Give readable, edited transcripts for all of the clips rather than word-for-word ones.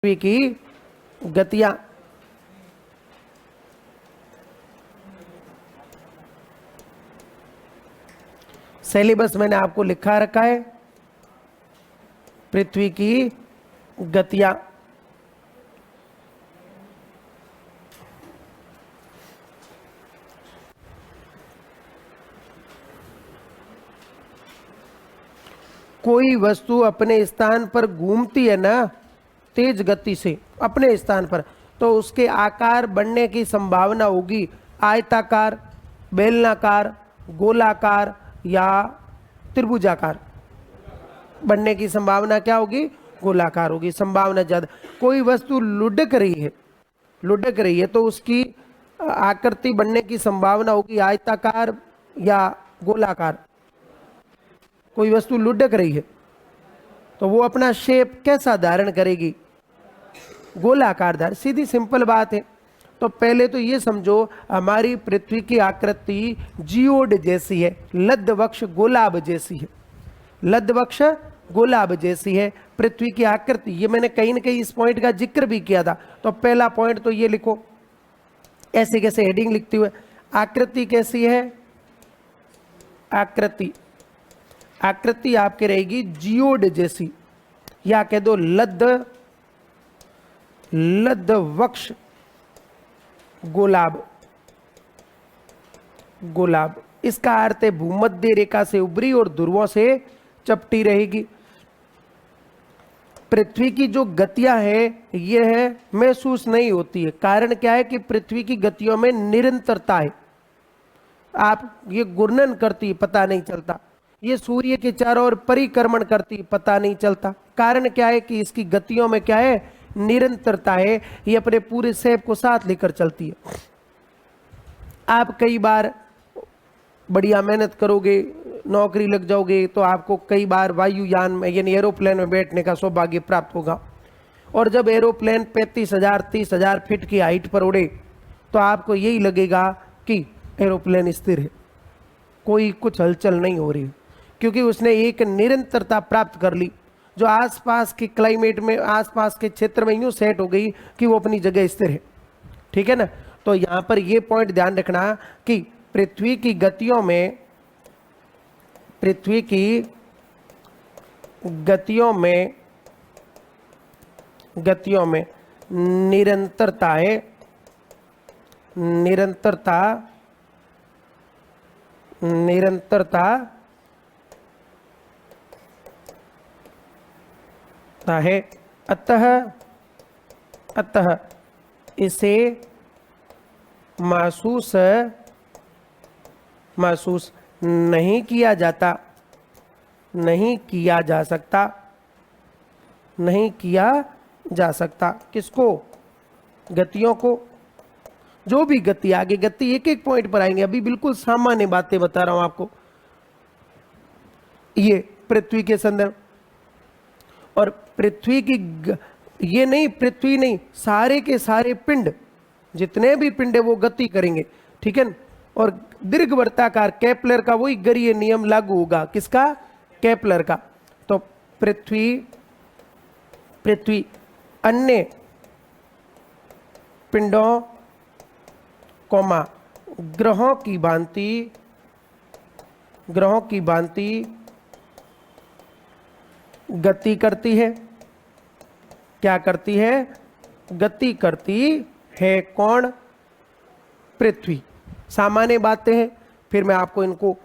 पृथ्वी की गतियां। सिलेबस मैंने आपको लिखा रखा है, पृथ्वी की गतियां। कोई वस्तु अपने स्थान पर घूमती है ना तेज गति से अपने स्थान पर, तो उसके आकार बनने की संभावना होगी आयताकार, बेलनाकार, गोलाकार या त्रिभुजाकार। बनने की संभावना क्या होगी? गोलाकार होगी, संभावना ज्यादा। कोई वस्तु लुढ़क रही है तो उसकी आकृति बनने की संभावना होगी आयताकार या गोलाकार। कोई वस्तु लुढ़क रही है तो वो अपना शेप कैसा धारण करेगी? गोलाकार धारण। सीधी सिंपल बात है। तो पहले तो ये समझो, हमारी पृथ्वी की आकृति जियोड जैसी है, लद्धवक्ष गोलाब जैसी है, लद्धवक्ष गोलाब जैसी है पृथ्वी की आकृति। ये मैंने कहीं ना कहीं इस पॉइंट का जिक्र भी किया था। तो पहला पॉइंट तो ये लिखो, ऐसे कैसे हेडिंग लिखते हुए, आकृति कैसी है? आकृति आपके रहेगी जियोड जैसी, या कह दो लद्धवक्ष गोलाब। इसका अर्थ है भूमध्य रेखा से उभरी और ध्रुवों से चपटी रहेगी। पृथ्वी की जो गतियां हैं ये है महसूस नहीं होती है। कारण क्या है कि पृथ्वी की गतियों में निरंतरता है। आप ये घूर्णन करती पता नहीं चलता, ये सूर्य के चारों ओर परिक्रमण करती पता नहीं चलता। कारण क्या है कि इसकी गतियों में क्या है? निरंतरता है। ये अपने पूरे शेप को साथ लेकर चलती है। आप कई बार बढ़िया मेहनत करोगे, नौकरी लग जाओगे, तो आपको कई बार वायुयान में यानी एरोप्लेन में बैठने का सौभाग्य प्राप्त होगा। और जब एरोप्लेन 35,000 30,000 फीट की हाइट पर उड़े तो आपको यही लगेगा कि एरोप्लेन स्थिर है, कोई कुछ हलचल नहीं हो रही, क्योंकि उसने एक निरंतरता प्राप्त कर ली जो आसपास के क्लाइमेट में, आसपास के क्षेत्र में यूं सेट हो गई कि वो अपनी जगह स्थिर है। ठीक है ना? तो यहां पर ये पॉइंट ध्यान रखना कि पृथ्वी की गतियों में निरंतरता है। निरंतरता है। अतः इसे महसूस नहीं किया जा सकता। किसको? गतियों को। जो भी गति, आगे गति एक एक पॉइंट पर आएंगे, अभी बिल्कुल सामान्य बातें बता रहा हूं आपको। ये पृथ्वी के संदर्भ और पृथ्वी की ये नहीं, पृथ्वी नहीं, सारे के सारे पिंड, जितने भी पिंड है वो गति करेंगे। ठीक है? और दीर्घवृत्ताकार केपलर का वही गरीय नियम लागू होगा। किसका? केपलर का। तो पृथ्वी अन्य पिंडों कोमा ग्रहों की भांति गति करती है। क्या करती है? गति करती है। कौन? पृथ्वी। सामान्य बातें हैं, फिर मैं आपको इनको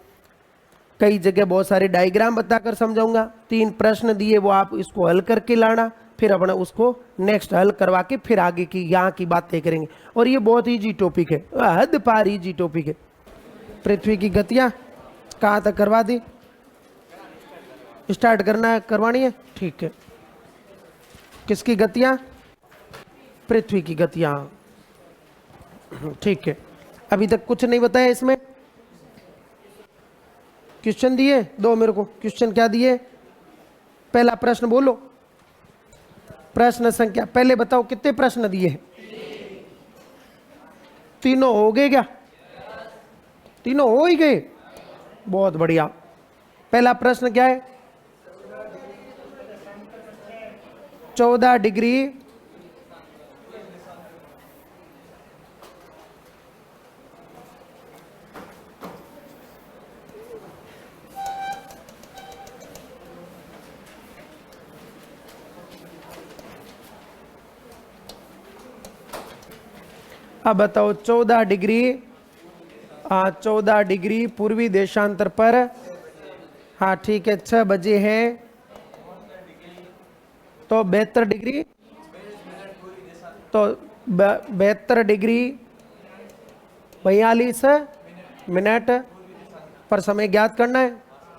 कई जगह बहुत सारे डायग्राम बताकर समझाऊंगा। 3 प्रश्न दिए, वो आप इसको हल करके लाना, फिर अपना उसको नेक्स्ट हल करवा के फिर आगे की यहाँ की बातें करेंगे। और ये बहुत इजी टॉपिक है, हद पार इजी टॉपिक है। पृथ्वी की गतियाँ कहाँ तक करवा दी? स्टार्ट करना है, करवानी है? ठीक है। किसकी गतियाँ? पृथ्वी की गतियाँ। ठीक है। अभी तक कुछ नहीं बताया इसमें। क्वेश्चन दिए दो मेरे को। क्वेश्चन क्या दिए? पहला प्रश्न बोलो, प्रश्न संख्या पहले बताओ कितने प्रश्न दिए हैं? तीनों हो गए क्या? तीनों हो ही गए, बहुत बढ़िया। पहला प्रश्न क्या है? 14 डिग्री अब बताओ 14 डिग्री, 14 डिग्री पूर्वी देशांतर पर, हाँ ठीक है, 6 बजे हैं तो 72 डिग्री, तो 72 डिग्री 42 मिनट पर समय ज्ञात करना है।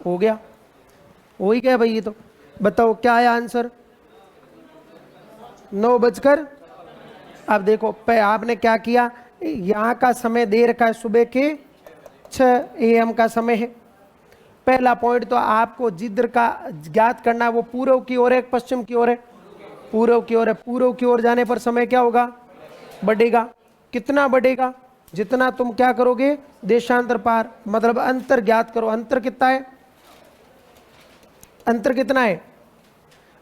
हो गया, हो ही गया भाई ये तो। बताओ क्या आया आंसर, 9 बजकर। अब देखो आपने क्या किया, यहाँ का समय दे रखा है सुबह के 6 AM का समय है। पहला पॉइंट तो आपको जिधर का ज्ञात करना है वो पूर्व की ओर है पश्चिम की ओर है, पूर्व की ओर है। पूर्व की ओर जाने पर समय क्या होगा, बढ़ेगा। कितना बढ़ेगा, जितना तुम क्या करोगे, देशांतर पार, मतलब अंतर ज्ञात करो। अंतर कितना है, अंतर कितना है,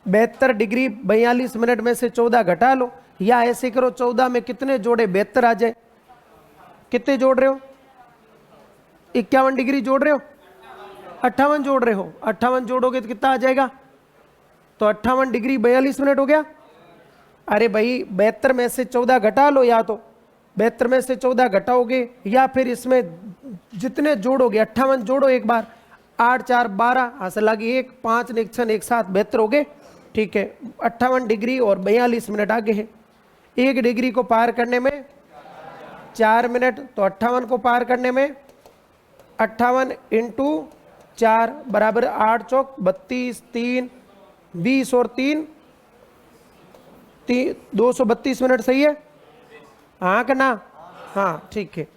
72 डिग्री 42 मिनट में से 14 घटा लो, या ऐसे करो 14 में कितने जोड़े 72 आ जाए। कितने जोड़ रहे हो, 51 डिग्री जोड़ रहे हो, 58 जोड़ रहे हो। 58 जोड़ोगे तो कितना आ जाएगा, तो 58 डिग्री 42 मिनट हो गया। अरे भाई 72 में से 14 घटा लो, या तो 72 में से 14 घटाओगे, या फिर इसमें जितने जोड़ोगे 58 जोड़ो एक बार, 8 4 12, हाथ लगी 1 5 1 6 1 7 72 हो गए। ठीक है, 58 डिग्री और 42 मिनट आगे है। 1 डिग्री को पार करने में 4 मिनट, तो 58 को पार करने में 58 इंटू 4 बराबर 8 चौक 32, 3 20 और 3 232 मिनट। सही है, हाँ कि ना, हाँ ठीक है।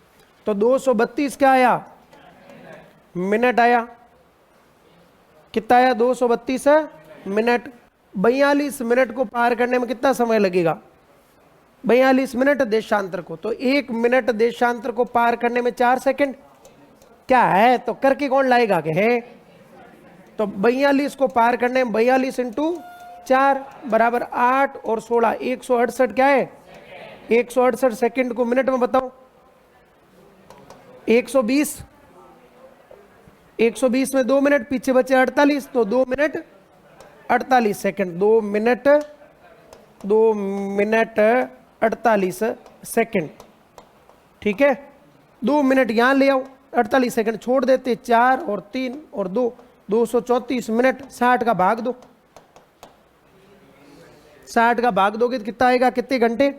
तो 232 क्या आया, मिनट आया। कितना आया, 232 मिनट। 42 मिनट को पार करने में कितना समय लगेगा, 42 मिनट देशांतर को, तो 1 मिनट देशांतर को पार करने में 4 सेकंड। क्या है, तो करके कौन लाएगा के है, तो 42 को पार करने में 42 इंटू 4 बराबर 8 और 16 168 क्या है, 168 सेकंड को मिनट में बताओ, 120 में 2 मिनट पीछे बचे 48, तो 2 मिनट 48 सेकंड, 2 मिनट 48 सेकंड। ठीक है, 2 मिनट यहां ले आओ, 48 सेकंड छोड़ देते, 4 और 3 और 2 234 मिनट। 60 का भाग दो, 60 का भाग दोगे तो कितना आएगा, कितने घंटे।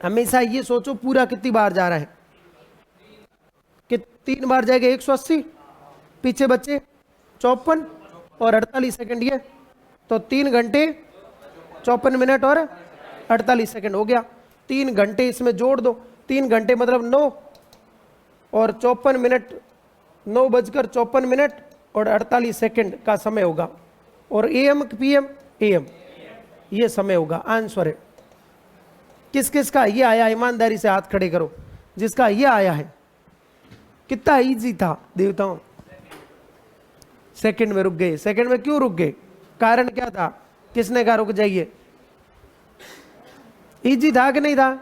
हमेशा ये सोचो पूरा कितनी बार जा रहा है, कि 3 बार जाएगा 180, पीछे बच्चे 54 और 48 सेकंड ये, तो 3 घंटे 54 मिनट और 48 सेकंड हो गया। 3 घंटे इसमें जोड़ दो, 3 घंटे मतलब 9 और 54 मिनट, 9 बजकर 54 मिनट और 48 सेकंड का समय होगा। और AM PM, AM ये समय होगा। आंसर है किस किस का ये आया, ईमानदारी से हाथ खड़े करो जिसका ये आया है। कितना इजी था देवताओं, सेकंड में रुक गए। सेकंड में क्यों रुक गए, कारण क्या था, किसने कहा रुक जाइए, इजी था कि नहीं था।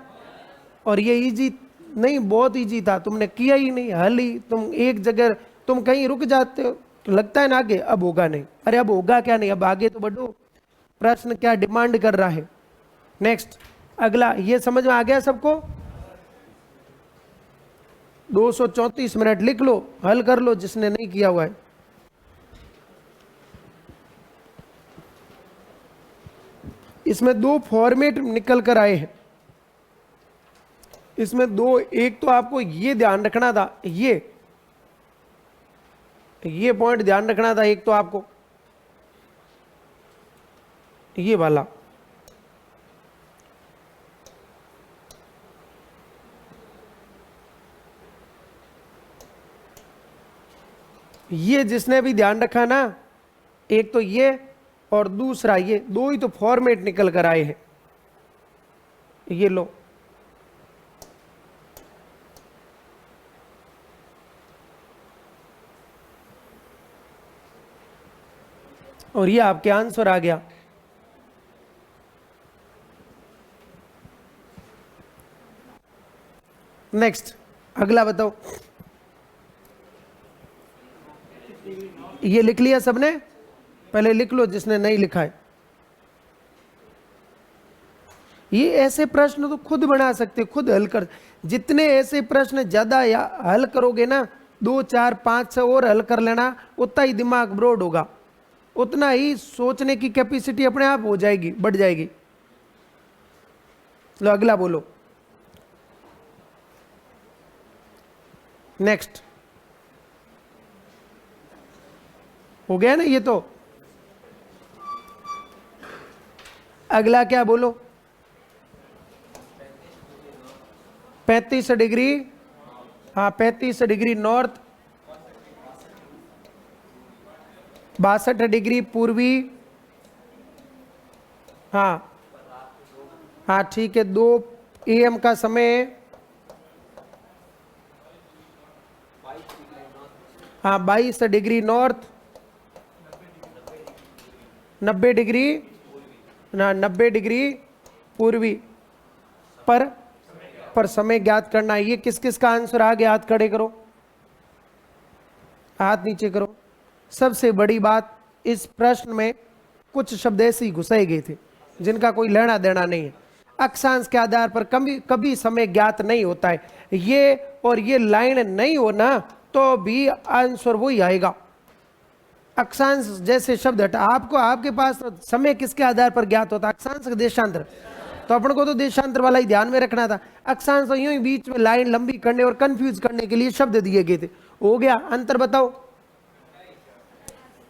और ये इजी नहीं, बहुत इजी था, तुमने किया ही नहीं, हल ही तुम एक जगह, तुम कहीं रुक जाते हो तो लगता है ना आगे अब होगा नहीं। अरे अब होगा क्या नहीं, अब आगे तो बढ़ो, प्रश्न क्या डिमांड कर रहा है। नेक्स्ट अगला, ये समझ में आ गया सबको। 234 मिनट लिख लो, हल कर लो जिसने नहीं किया हुआ है। इसमें 2 फॉर्मेट निकल कर आए हैं, इसमें 2, एक तो आपको ये ध्यान रखना था, ये पॉइंट ध्यान रखना था, एक तो आपको ये वाला, ये जिसने भी ध्यान रखा ना, एक तो ये और दूसरा ये, 2 ही तो फॉर्मेट निकल कर आए हैं। ये लो, और ये आपके आंसर आ गया। नेक्स्ट अगला बताओ, ये लिख लिया सबने, पहले लिख लो जिसने नहीं लिखा है। ये ऐसे प्रश्न तो खुद बना सकते, खुद हल कर। जितने ऐसे प्रश्न ज्यादा हल करोगे ना, 2 4 5 6 और हल कर लेना, उतना ही दिमाग ब्रॉड होगा, उतना ही सोचने की कैपेसिटी अपने आप हो जाएगी, बढ़ जाएगी। लो अगला बोलो, नेक्स्ट। हो गया ना ये तो। अगला क्या बोलो, 35 डिग्री, हाँ 35 डिग्री नॉर्थ, 62 डिग्री पूर्वी, हाँ हाँ ठीक है, 2 AM का समय, हाँ 22 डिग्री नॉर्थ, 90 डिग्री ना, 90 डिग्री पूर्वी पर समय ज्ञात करना है। ये किस किस का आंसर आ गया? हाथ खड़े करो, हाथ नीचे करो। सबसे बड़ी बात, इस प्रश्न में कुछ शब्द ऐसे ही घुसाए गए थे जिनका कोई लेना देना नहीं है। अक्षांश के आधार पर कभी कभी समय ज्ञात नहीं होता है। ये और ये लाइन नहीं हो ना तो भी आंसर वही आएगा। अक्षांश जैसे शब्द हटा, आपको आपके पास तो समय किसके आधार पर ज्ञात होता है? अक्षांश का देशांतर। तो अपन को तो देशांतर वाला ही ध्यान में रखना था। अक्षांश तो यूं ही बीच में लाइन लंबी करने और कंफ्यूज करने के लिए शब्द दिए गए थे। हो गया। अंतर बताओ,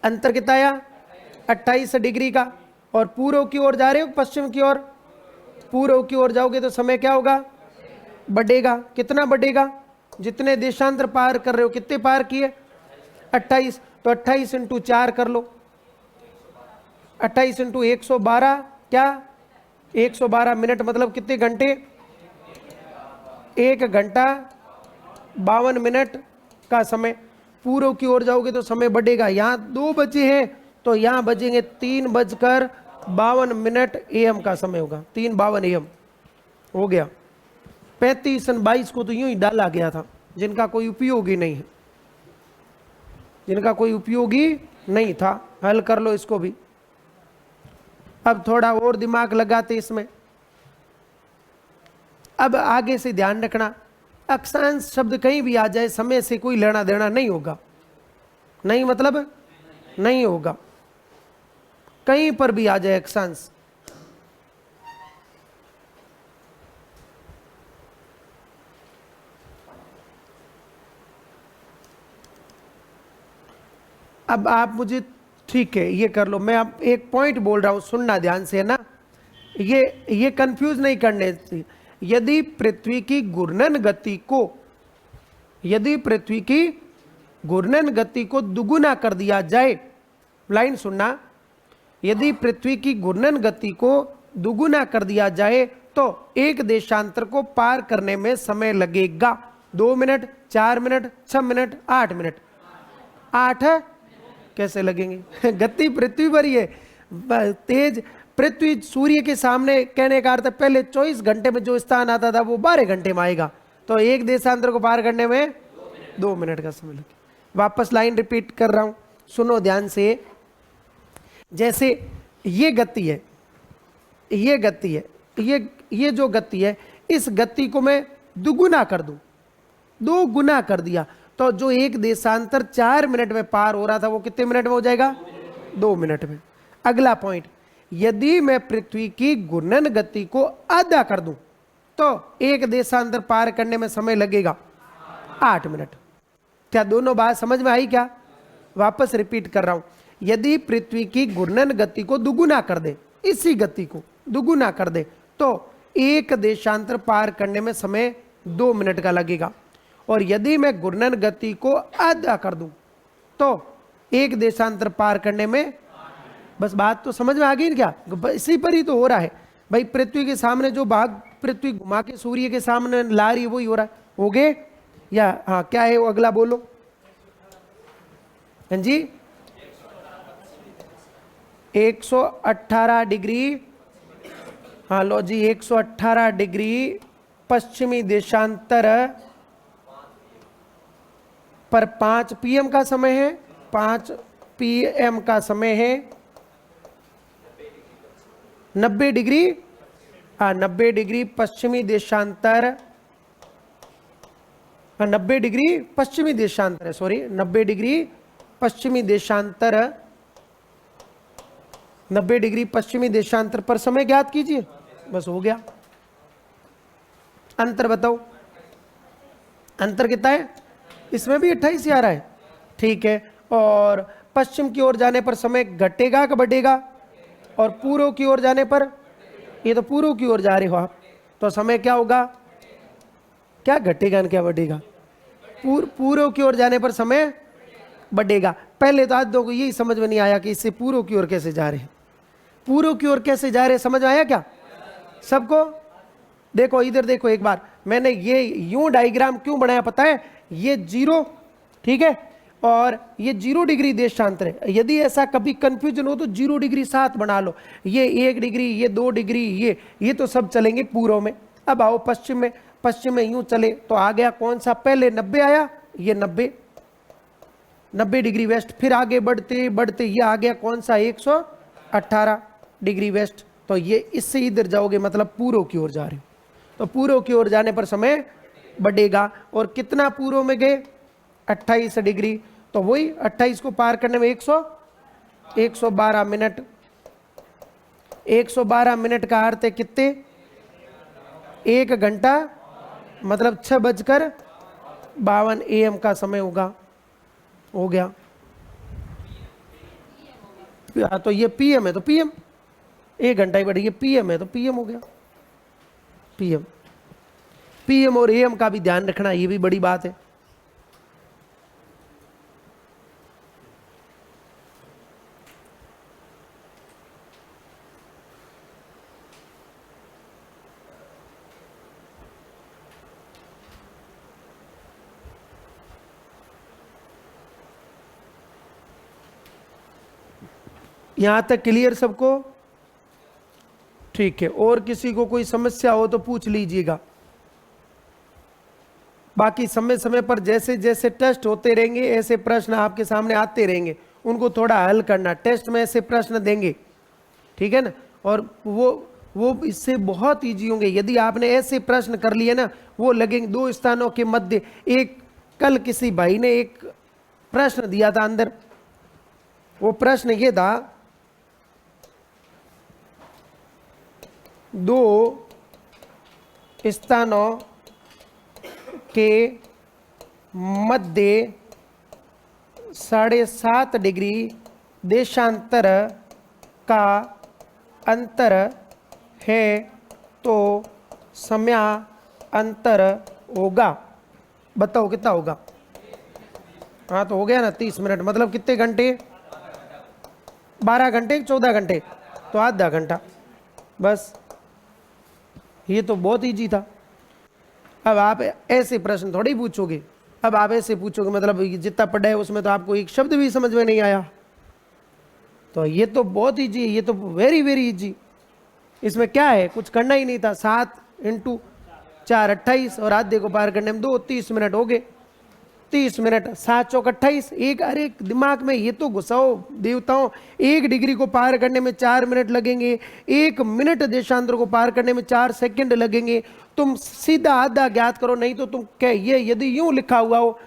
अंतर कितना आया? 28 डिग्री का। और पूर्व की ओर जा रहे हो पश्चिम की ओर? पूर्व की ओर जाओगे तो समय क्या होगा? बढ़ेगा। कितना बढ़ेगा? जितने देशांतर पार कर रहे हो, कितने पार किए? 28। तो 28 इंटू 4 कर लो, 28 इंटू 112, क्या 112 मिनट, मतलब कितने घंटे? 1 घंटा 52 मिनट का समय। पूर्व की ओर जाओगे तो समय बढ़ेगा। यहाँ 2 बजे हैं तो यहाँ बजेंगे 3:52 AM का समय होगा, 3:52 AM। हो गया। 35 और 22 को तो यूं ही डाला गया था, जिनका कोई उपयोग ही नहीं है, जिनका कोई उपयोगी नहीं था। हल कर लो इसको भी। अब थोड़ा और दिमाग लगाते इसमें। अब आगे से ध्यान रखना, अक्षांश शब्द कहीं भी आ जाए, समय से कोई लेना देना नहीं होगा। नहीं मतलब नहीं होगा, कहीं पर भी आ जाए अक्षांश। अब आप मुझे, ठीक है ये कर लो, मैं अब एक पॉइंट बोल रहा हूं, सुनना ध्यान से, है ना। ये कंफ्यूज नहीं करने से। यदि पृथ्वी की घूर्णन गति को, यदि पृथ्वी की घूर्णन गति को दुगुना कर दिया जाए, लाइन सुनना, यदि पृथ्वी की घूर्णन गति को दुगुना कर दिया जाए तो एक देशांतर को पार करने में समय लगेगा 2 मिनट, 4 मिनट, 6 मिनट, 8 मिनट। 8 कैसे लगेंगे? गति पृथ्वी पर ही है, तेज पृथ्वी सूर्य के सामने, कहने का अर्थ पहले 24 घंटे में जो स्थान आता था वो 12 घंटे में आएगा। तो एक देशांतर को पार करने में 2 मिनट का समय लगे। वापस लाइन रिपीट कर रहा हूं, सुनो ध्यान से। जैसे ये गति है, ये गति है, ये जो गति है, इस गति को मैं दुगुना कर दूं, 2 गुना कर दिया, तो जो एक देशांतर 4 मिनट में पार हो रहा था वो कितने मिनट में हो जाएगा? 2 मिनट में। अगला पॉइंट, यदि मैं पृथ्वी की घूर्णन गति को आधा कर दूं तो एक देशांतर पार करने में समय लगेगा 8 मिनट। क्या दोनों बात समझ में आई क्या? वापस रिपीट कर रहा हूं, यदि पृथ्वी की घूर्णन गति को दुगुना कर दे, इसी गति को दुगुना कर दे, तो एक देशांतर पार करने में समय 2 मिनट का लगेगा। और यदि मैं घूर्णन गति को आधा कर दूं तो एक देशांतर पार करने में, बस बात तो समझ में आ गई ना क्या? इसी पर ही तो हो रहा है भाई। पृथ्वी के सामने जो भाग पृथ्वी घुमा के सूर्य के सामने ला रही है वही हो रहा है। हो गए या? हाँ, क्या है वो? अगला बोलो। हाँ जी, 118 डिग्री, हाँ लो जी, 118 डिग्री पश्चिमी देशांतर पर 5 PM का समय है, 5 PM का समय है। 90 डिग्री, हाँ 90 डिग्री पश्चिमी देशांतर, 90 डिग्री पश्चिमी देशांतर है, सॉरी 90 डिग्री पश्चिमी देशांतर, 90 डिग्री पश्चिमी देशांतर पर समय ज्ञात कीजिए। बस हो गया। अंतर बताओ, अंतर कितना है? इसमें भी 28 ही आ रहा है, ठीक है। और पश्चिम की ओर जाने पर समय घटेगा कि बढ़ेगा? और पूर्व की ओर जाने पर, ये तो पूर्व की ओर जा रहे हो आप, तो समय क्या होगा? क्या घटेगा क्या बढ़ेगा? पूर्व की ओर जाने पर समय बढ़ेगा। पहले तो आदतों को यही समझ में नहीं आया कि इससे पूर्व की ओर कैसे जा रहे हैं, पूर्व की ओर कैसे जा रहे हैं, समझ में आया क्या सबको? देखो इधर देखो एक बार, मैंने ये यूं डायग्राम क्यों बनाया पता है? ये 0, ठीक है, और ये 0 डिग्री देशांतर है। यदि ऐसा कभी कंफ्यूजन हो तो 0 डिग्री साथ बना लो, ये 1 डिग्री, ये 2 डिग्री, ये तो सब चलेंगे पूर्व में। अब आओ पश्चिम में, पश्चिम में यूं चले तो आ गया कौन सा? पहले 90 आया, ये 90 डिग्री वेस्ट, फिर आगे बढ़ते बढ़ते ये आ गया कौन सा? 118 डिग्री वेस्ट। तो ये इससे इधर जाओगे मतलब पूर्व की ओर जा रहे हो, तो पूर्व की ओर जाने पर समय बढ़ेगा। और कितना पूर्व में गए? 28 डिग्री, तो वही 28 को पार करने में 112 मिनट, 112 मिनट का अर्थ है कितने? 1 घंटा, मतलब 6:52 AM का समय होगा। हो गया। तो ये PM है तो PM, 1 घंटा ही बढ़ी, ये PM है तो PM हो गया। PM और AM का भी ध्यान रखना, ये भी बड़ी बात है। यहां तक क्लियर सबको? ठीक है, और किसी को कोई समस्या हो तो पूछ लीजिएगा। बाकी समय समय पर जैसे जैसे टेस्ट होते रहेंगे ऐसे प्रश्न आपके सामने आते रहेंगे, उनको थोड़ा हल करना। टेस्ट में ऐसे प्रश्न देंगे, ठीक है ना, और वो इससे बहुत ईजी होंगे। यदि आपने ऐसे प्रश्न कर लिए ना, वो लगेंगे 2 स्थानों के मध्य। एक कल किसी भाई ने एक प्रश्न दिया था अंदर, वो प्रश्न ये था, 2 स्थानों के मध्य 7.5 डिग्री देशांतर का अंतर है तो समय अंतर होगा। बताओ कितना होगा? हाँ तो हो गया ना 30 मिनट, मतलब कितने घंटे? 12 घंटे, 14 घंटे, तो आधा घंटा। बस ये तो बहुत इजी था। अब आप ऐसे प्रश्न थोड़ी पूछोगे, अब आप ऐसे पूछोगे मतलब जितना पढ़ा है उसमें तो आपको एक शब्द भी समझ में नहीं आया, तो ये तो बहुत इजी है, ये तो वेरी वेरी इजी। इसमें क्या है, कुछ करना ही नहीं था। 7 × 4 28, और आधे को पार करने में 2, 30 मिनट हो गए। 30 मिनट, 7 चौक 28। एक अरे दिमाग में ये तो घुसाओ देवताओं, 1 डिग्री को पार करने में 4 मिनट लगेंगे, 1 मिनट देशांतर को पार करने में 4 सेकंड लगेंगे। तुम सीधा आधा ज्ञात करो, नहीं तो तुम क्या, ये यदि यूं लिखा हुआ हो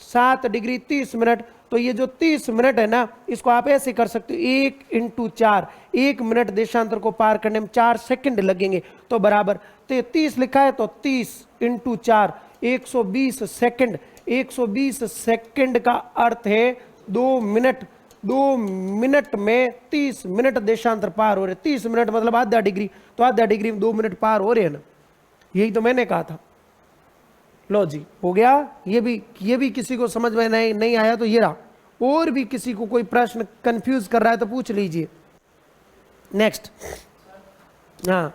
7 डिग्री 30 मिनट, तो ये जो 30 मिनट है ना, इसको आप ऐसे कर सकते हो 1 × 4, 1 मिनट देशांतर को पार करने में 4 सेकंड लगेंगे, तो बराबर। तो 30 लिखा है तो 30 × 4 120 सेकंड। 120 सेकंड का अर्थ है 2 मिनट। 2 मिनट में 30 मिनट देशांतर पार हो रहे। 30 मिनट मतलब आधा डिग्री, तो आधा डिग्री में 2 मिनट पार हो रहे हैं ना, यही तो मैंने कहा था। लो जी हो गया। ये भी किसी को समझ में नहीं आया तो ये रहा। और भी किसी को कोई प्रश्न कंफ्यूज कर रहा है तो पूछ लीजिए। नेक्स्ट। हाँ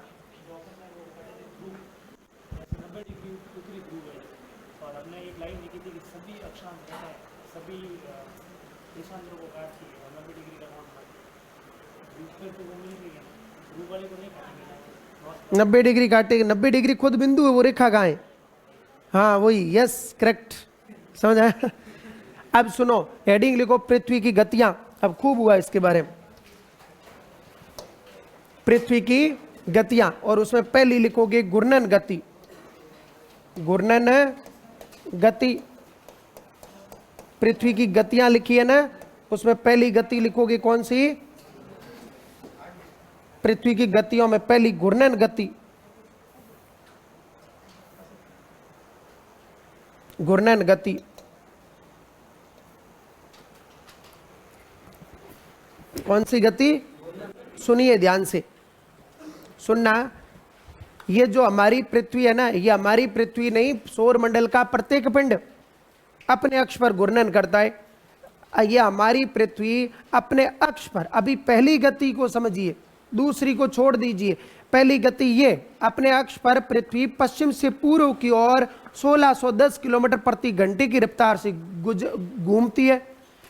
देशांतरों को काटती है और 90 डिग्री का कोण काटती है, तो वो मिल गई है, ध्रुव वाले को नहीं काटेंगे। 90 डिग्री काटेगी, 90 डिग्री खुद बिंदु है, वो रेखा कहाँ है? हाँ वही, यस करेक्ट, समझ आया। अब सुनो, हेडिंग लिखो पृथ्वी की गतियां। अब खूब हुआ इसके बारे में, पृथ्वी की गतियां, और उसमें पहली लिखोगे घूर्णन गति, घूर्णन गति। पृथ्वी की गतियां लिखी है ना, उसमें पहली गति लिखोगे कौन सी? पृथ्वी की गतियों में पहली घूर्णन गति, घूर्णन गति। कौन सी गति? सुनिए ध्यान से, सुनना। ये जो हमारी पृथ्वी है ना, ये हमारी पृथ्वी नहीं, सौर मंडल का प्रत्येक पिंड अपने अक्ष पर घूर्णन करता है। ये हमारी पृथ्वी अपने अक्ष पर, अभी पहली गति को समझिए, दूसरी को छोड़ दीजिए। पहली गति ये, अपने अक्ष पर पृथ्वी पश्चिम से पूर्व की ओर 1610 किलोमीटर प्रति घंटे की रफ्तार से घूमती है।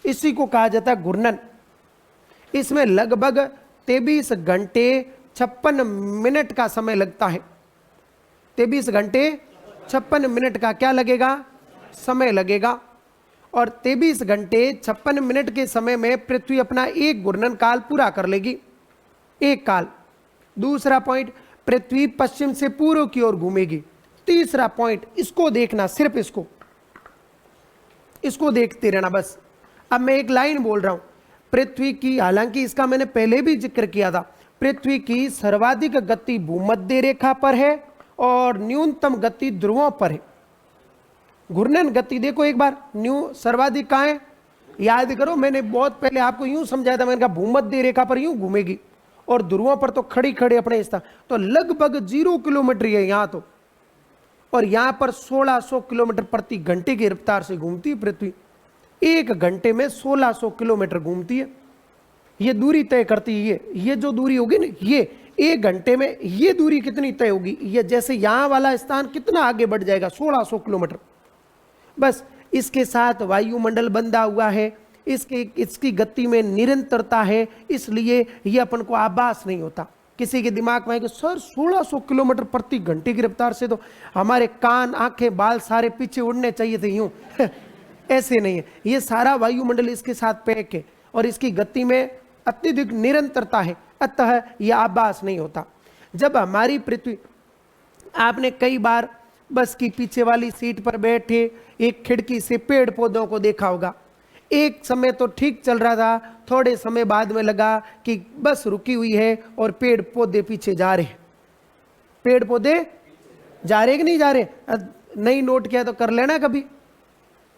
इसी को कहा जाता है घूर्णन। इसमें लगभग 23 घंटे 56 मिनट का समय लगता है। 23 घंटे 56 मिनट का क्या लगेगा? समय लगेगा। और 23 घंटे 56 मिनट के समय में पृथ्वी अपना एक घूर्णन काल पूरा कर लेगी, एक काल। दूसरा पॉइंट, पृथ्वी पश्चिम से पूर्व की ओर घूमेगी। तीसरा पॉइंट, इसको देखना, सिर्फ इसको देखते रहना बस। अब मैं एक लाइन बोल रहा हूं, पृथ्वी की, हालांकि इसका मैंने पहले भी जिक्र किया था, पृथ्वी की सर्वाधिक गति भूमध्य रेखा पर है और न्यूनतम गति ध्रुवों पर है। घूर्णन गति देखो एक बार, सर्वाधिक कहां है? याद करो, मैंने बहुत पहले आपको यूं समझाया था, मैंने कहा भूमध्य रेखा पर यूं घूमेगी और ध्रुवों पर तो खड़ी खड़ी अपने स्थान, तो लगभग 0 किलोमीटर है यहां तो, और यहां पर 1600 किलोमीटर प्रति घंटे की रफ्तार से घूमती है पृथ्वी। एक घंटे में 1600 किलोमीटर घूमती है। ये दूरी तय करती है। ये जो दूरी होगी ना, ये एक घंटे में ये दूरी कितनी तय होगी? ये जैसे यहां वाला स्थान कितना आगे बढ़ जाएगा? 1600 किलोमीटर। बस इसके साथ वायुमंडल बंधा हुआ है, इसकी गति में निरंतरता है, इसलिए ये अपन को आभास नहीं होता। किसी के दिमाग में है कि सर 1600 किलोमीटर प्रति घंटे की रफ्तार से तो हमारे कान, आंखें, बाल सारे पीछे उड़ने चाहिए थे यूं। ऐसे नहीं है, ये सारा वायुमंडल इसके साथ पैक है और इसकी गति में अत्यधिक निरंतरता है, अतः यह आभास नहीं होता। जब हमारी पृथ्वी, आपने कई बार बस की पीछे वाली सीट पर बैठे एक खिड़की से पेड़ पौधों को देखा होगा। एक समय तो ठीक चल रहा था, थोड़े समय बाद में लगा कि बस रुकी हुई है और पेड़ पौधे पीछे जा रहे हैं। पेड़ पौधे जा रहे कि नहीं जा रहे? नहीं नोट किया तो कर लेना कभी,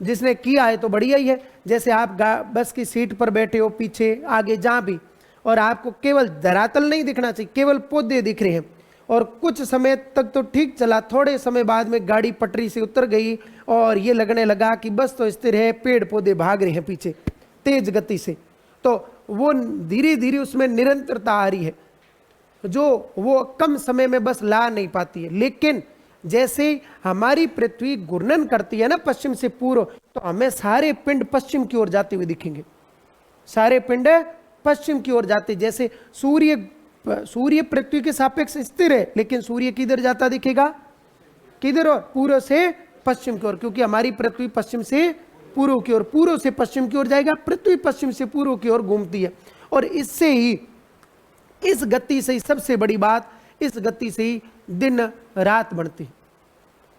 जिसने किया है तो बढ़िया ही है। जैसे आप बस की सीट पर बैठे हो, पीछे आगे जहां भी, और आपको केवल धरातल नहीं दिखना चाहिए, केवल पौधे दिख रहे हैं, और कुछ समय तक तो ठीक चला, थोड़े समय बाद में गाड़ी पटरी से उतर गई और ये लगने लगा कि बस तो स्थिर है, पेड़ पौधे भाग रहे हैं पीछे तेज गति से, तो वो धीरे धीरे उसमें निरंतरता आ रही है, जो वो कम समय में बस ला नहीं पाती है। लेकिन जैसे हमारी पृथ्वी घूर्णन करती है ना पश्चिम से पूर्व, तो हमें सारे पिंड पश्चिम की ओर जाते हुए दिखेंगे। सारे पिंड पश्चिम की ओर जाते, जैसे सूर्य पृथ्वी के सापेक्ष स्थिर है, लेकिन सूर्य किधर जाता दिखेगा? किधर? और पूर्व से पश्चिम की ओर, क्योंकि हमारी पृथ्वी पश्चिम से पूर्व की ओर, पूर्व से पश्चिम की ओर जाएगा। पृथ्वी पश्चिम से पूर्व की ओर घूमती है, और इससे ही, इस गति से ही, सबसे बड़ी बात, इस गति से ही दिन रात बढ़ती।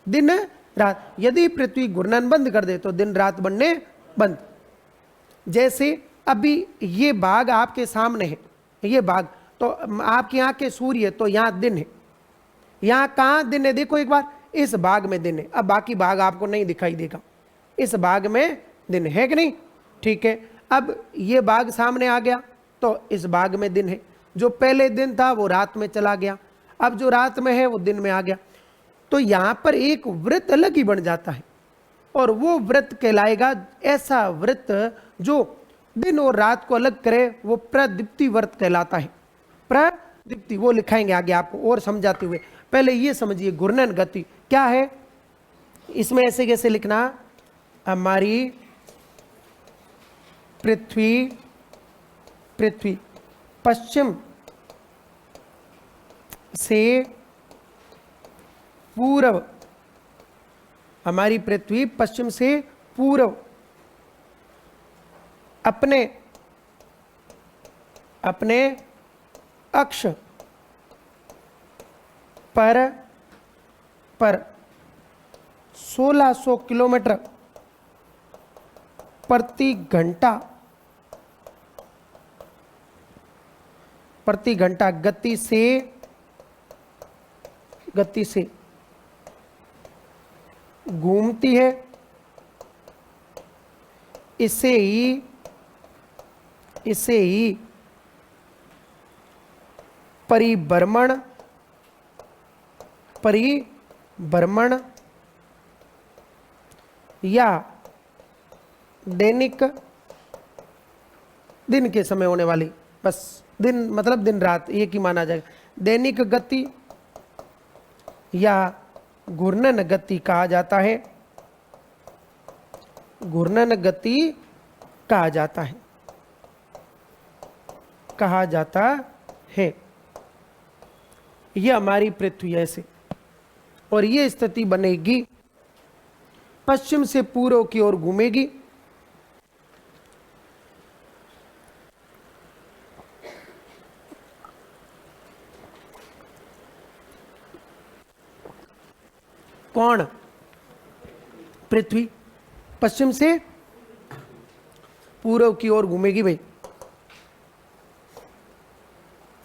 दिन रात, यदि पृथ्वी घूर्णन बंद कर दे तो दिन रात बनने बंद। जैसे अभी ये भाग आपके सामने है, ये भाग तो आपकी आंखें सूर्य, तो यहां दिन है। यहां कहां दिन है? देखो एक बार, इस भाग में दिन है। अब बाकी भाग आपको नहीं दिखाई देगा, इस भाग में दिन है कि नहीं? ठीक है, अब ये भाग सामने आ गया तो इस भाग में दिन है। जो पहले दिन था वो रात में चला गया, अब जो रात में है वो दिन में आ गया। तो यहां पर एक वृत्त अलग ही बन जाता है, और वो वृत्त कहलाएगा, ऐसा वृत्त जो दिन और रात को अलग करे, वो प्रदीप्ति वृत्त कहलाता है। प्रदीप्ति, वो लिखाएंगे आगे आपको और समझाते हुए। पहले ये समझिए घूर्णन गति क्या है। इसमें ऐसे कैसे लिखना, हमारी पृथ्वी पश्चिम से पूर्व, हमारी पृथ्वी पश्चिम से पूर्व अपने अक्ष पर 1600 किलोमीटर प्रति घंटा गति से घूमती है, इसे ही परिभ्रमण या दैनिक, दिन के समय होने वाली, बस दिन मतलब दिन रात एक ही माना जाएगा, दैनिक गति या घूर्णन गति कहा जाता है, घूर्णन गति कहा जाता है। यह हमारी पृथ्वी ऐसे, और ये स्थिति बनेगी, पश्चिम से पूर्व की ओर घूमेगी, कौन? पृथ्वी पश्चिम से पूर्व की ओर घूमेगी भाई।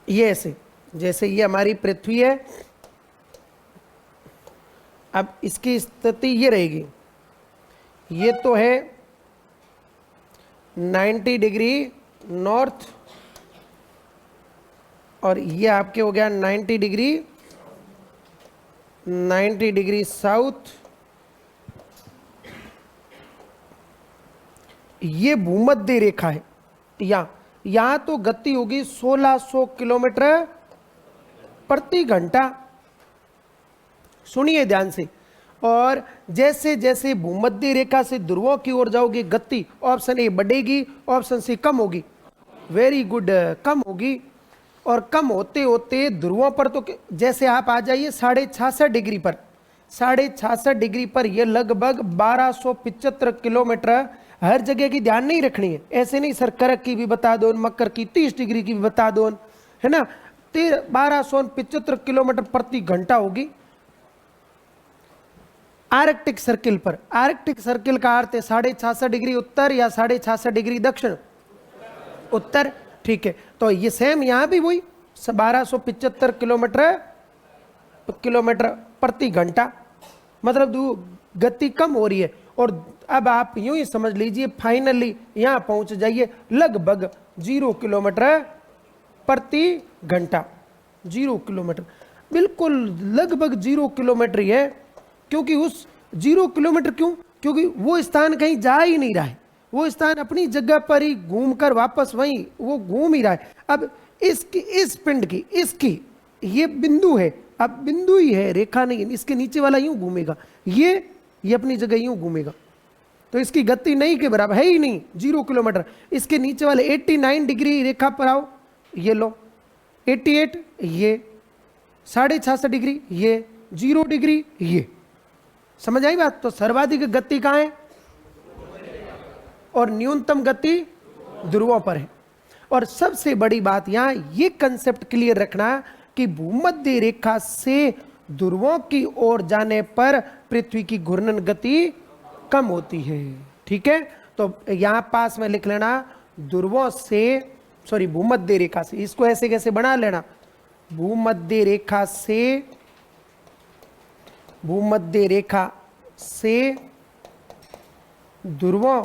ये ऐसे, जैसे ये हमारी पृथ्वी है, अब इसकी स्थिति ये रहेगी, ये तो है 90 डिग्री नॉर्थ, और ये आपके हो गया 90 डिग्री साउथ। ये भूमध्य रेखा है। यहां तो गति होगी 1600 किलोमीटर प्रति घंटा। सुनिए ध्यान से, और जैसे जैसे भूमध्य रेखा से ध्रुवों की ओर जाओगे, गति ऑप्शन ए बढ़ेगी, ऑप्शन सी कम होगी। वेरी गुड, कम होगी। और कम होते होते ध्रुवों पर तो जैसे आप आ जाइए 66.5 डिग्री पर, 66.5 डिग्री पर यह लगभग 1275 किलोमीटर। हर जगह की ध्यान नहीं रखनी है, ऐसे नहीं सर करक की भी बता दो, मकर की 30 डिग्री की भी बता दो, है ना। 1275 किलोमीटर प्रति घंटा होगी आर्कटिक सर्किल पर। आर्कटिक सर्किल का अर्थ है 66.5 डिग्री उत्तर या 66.5 डिग्री दक्षिण, उत्तर, ठीक है। तो ये सेम यहां भी वही 1275 किलोमीटर प्रति घंटा, मतलब गति कम हो रही है। और अब आप यूं ही समझ लीजिए, फाइनली यहां पहुंच जाइए लगभग 0 किलोमीटर प्रति घंटा, 0 किलोमीटर, बिल्कुल लगभग 0 किलोमीटर ही है। क्योंकि उस 0 किलोमीटर, क्योंकि वो स्थान कहीं जा ही नहीं रहा है, वो स्थान अपनी जगह पर ही घूमकर वापस वहीं वो घूम ही रहा है। अब इसकी, इस पिंड की, इसकी ये बिंदु है, अब बिंदु ही है, रेखा नहीं है। इसके नीचे वाला यूं घूमेगा, ये अपनी जगह यूं घूमेगा, तो इसकी गति नहीं के बराबर है ही नहीं, 0 किलोमीटर। इसके नीचे वाले 89 डिग्री रेखा पर आओ, ये लो 88, ये 66.5 डिग्री, ये 0 डिग्री, ये समझ आई बात। तो सर्वाधिक गति कहाँ है और न्यूनतम गति ध्रुवों पर है। और सबसे बड़ी बात यहां ये कंसेप्ट क्लियर रखना कि भूमध्य रेखा से ध्रुवों की ओर जाने पर पृथ्वी की घूर्णन गति कम होती है, ठीक है। तो यहां पास में लिख लेना, ध्रुवों से, सॉरी भूमध्य रेखा से, इसको ऐसे कैसे बना लेना, भूमध्य रेखा से ध्रुवों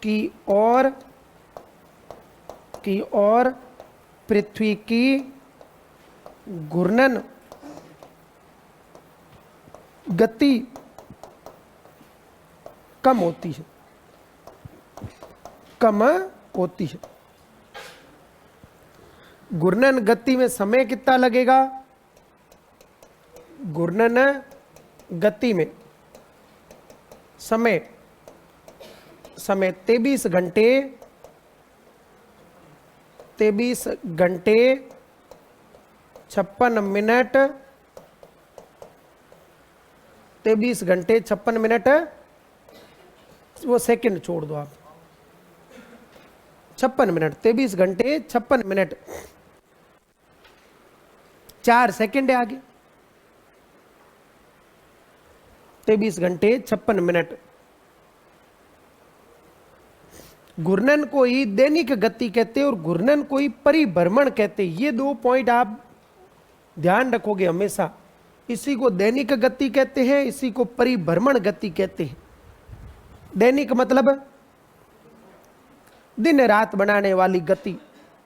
की ओर पृथ्वी की घूर्णन गति कम होती है। घूर्णन गति में समय कितना लगेगा? घूर्णन गति में समय 23 घंटे 56 मिनट 23 घंटे 56 मिनट, वो सेकंड छोड़ दो आप, 56 मिनट, 23 घंटे 56 मिनट 4 सेकंड है आगे, 23 घंटे 56 मिनट। घूर्णन को ही दैनिक गति कहते हैं और घूर्णन को ही परिभ्रमण कहते हैं। ये 2 पॉइंट आप ध्यान रखोगे हमेशा। इसी को दैनिक गति कहते हैं, इसी को परिभ्रमण गति कहते हैं। दैनिक मतलब दिन रात बनाने वाली गति,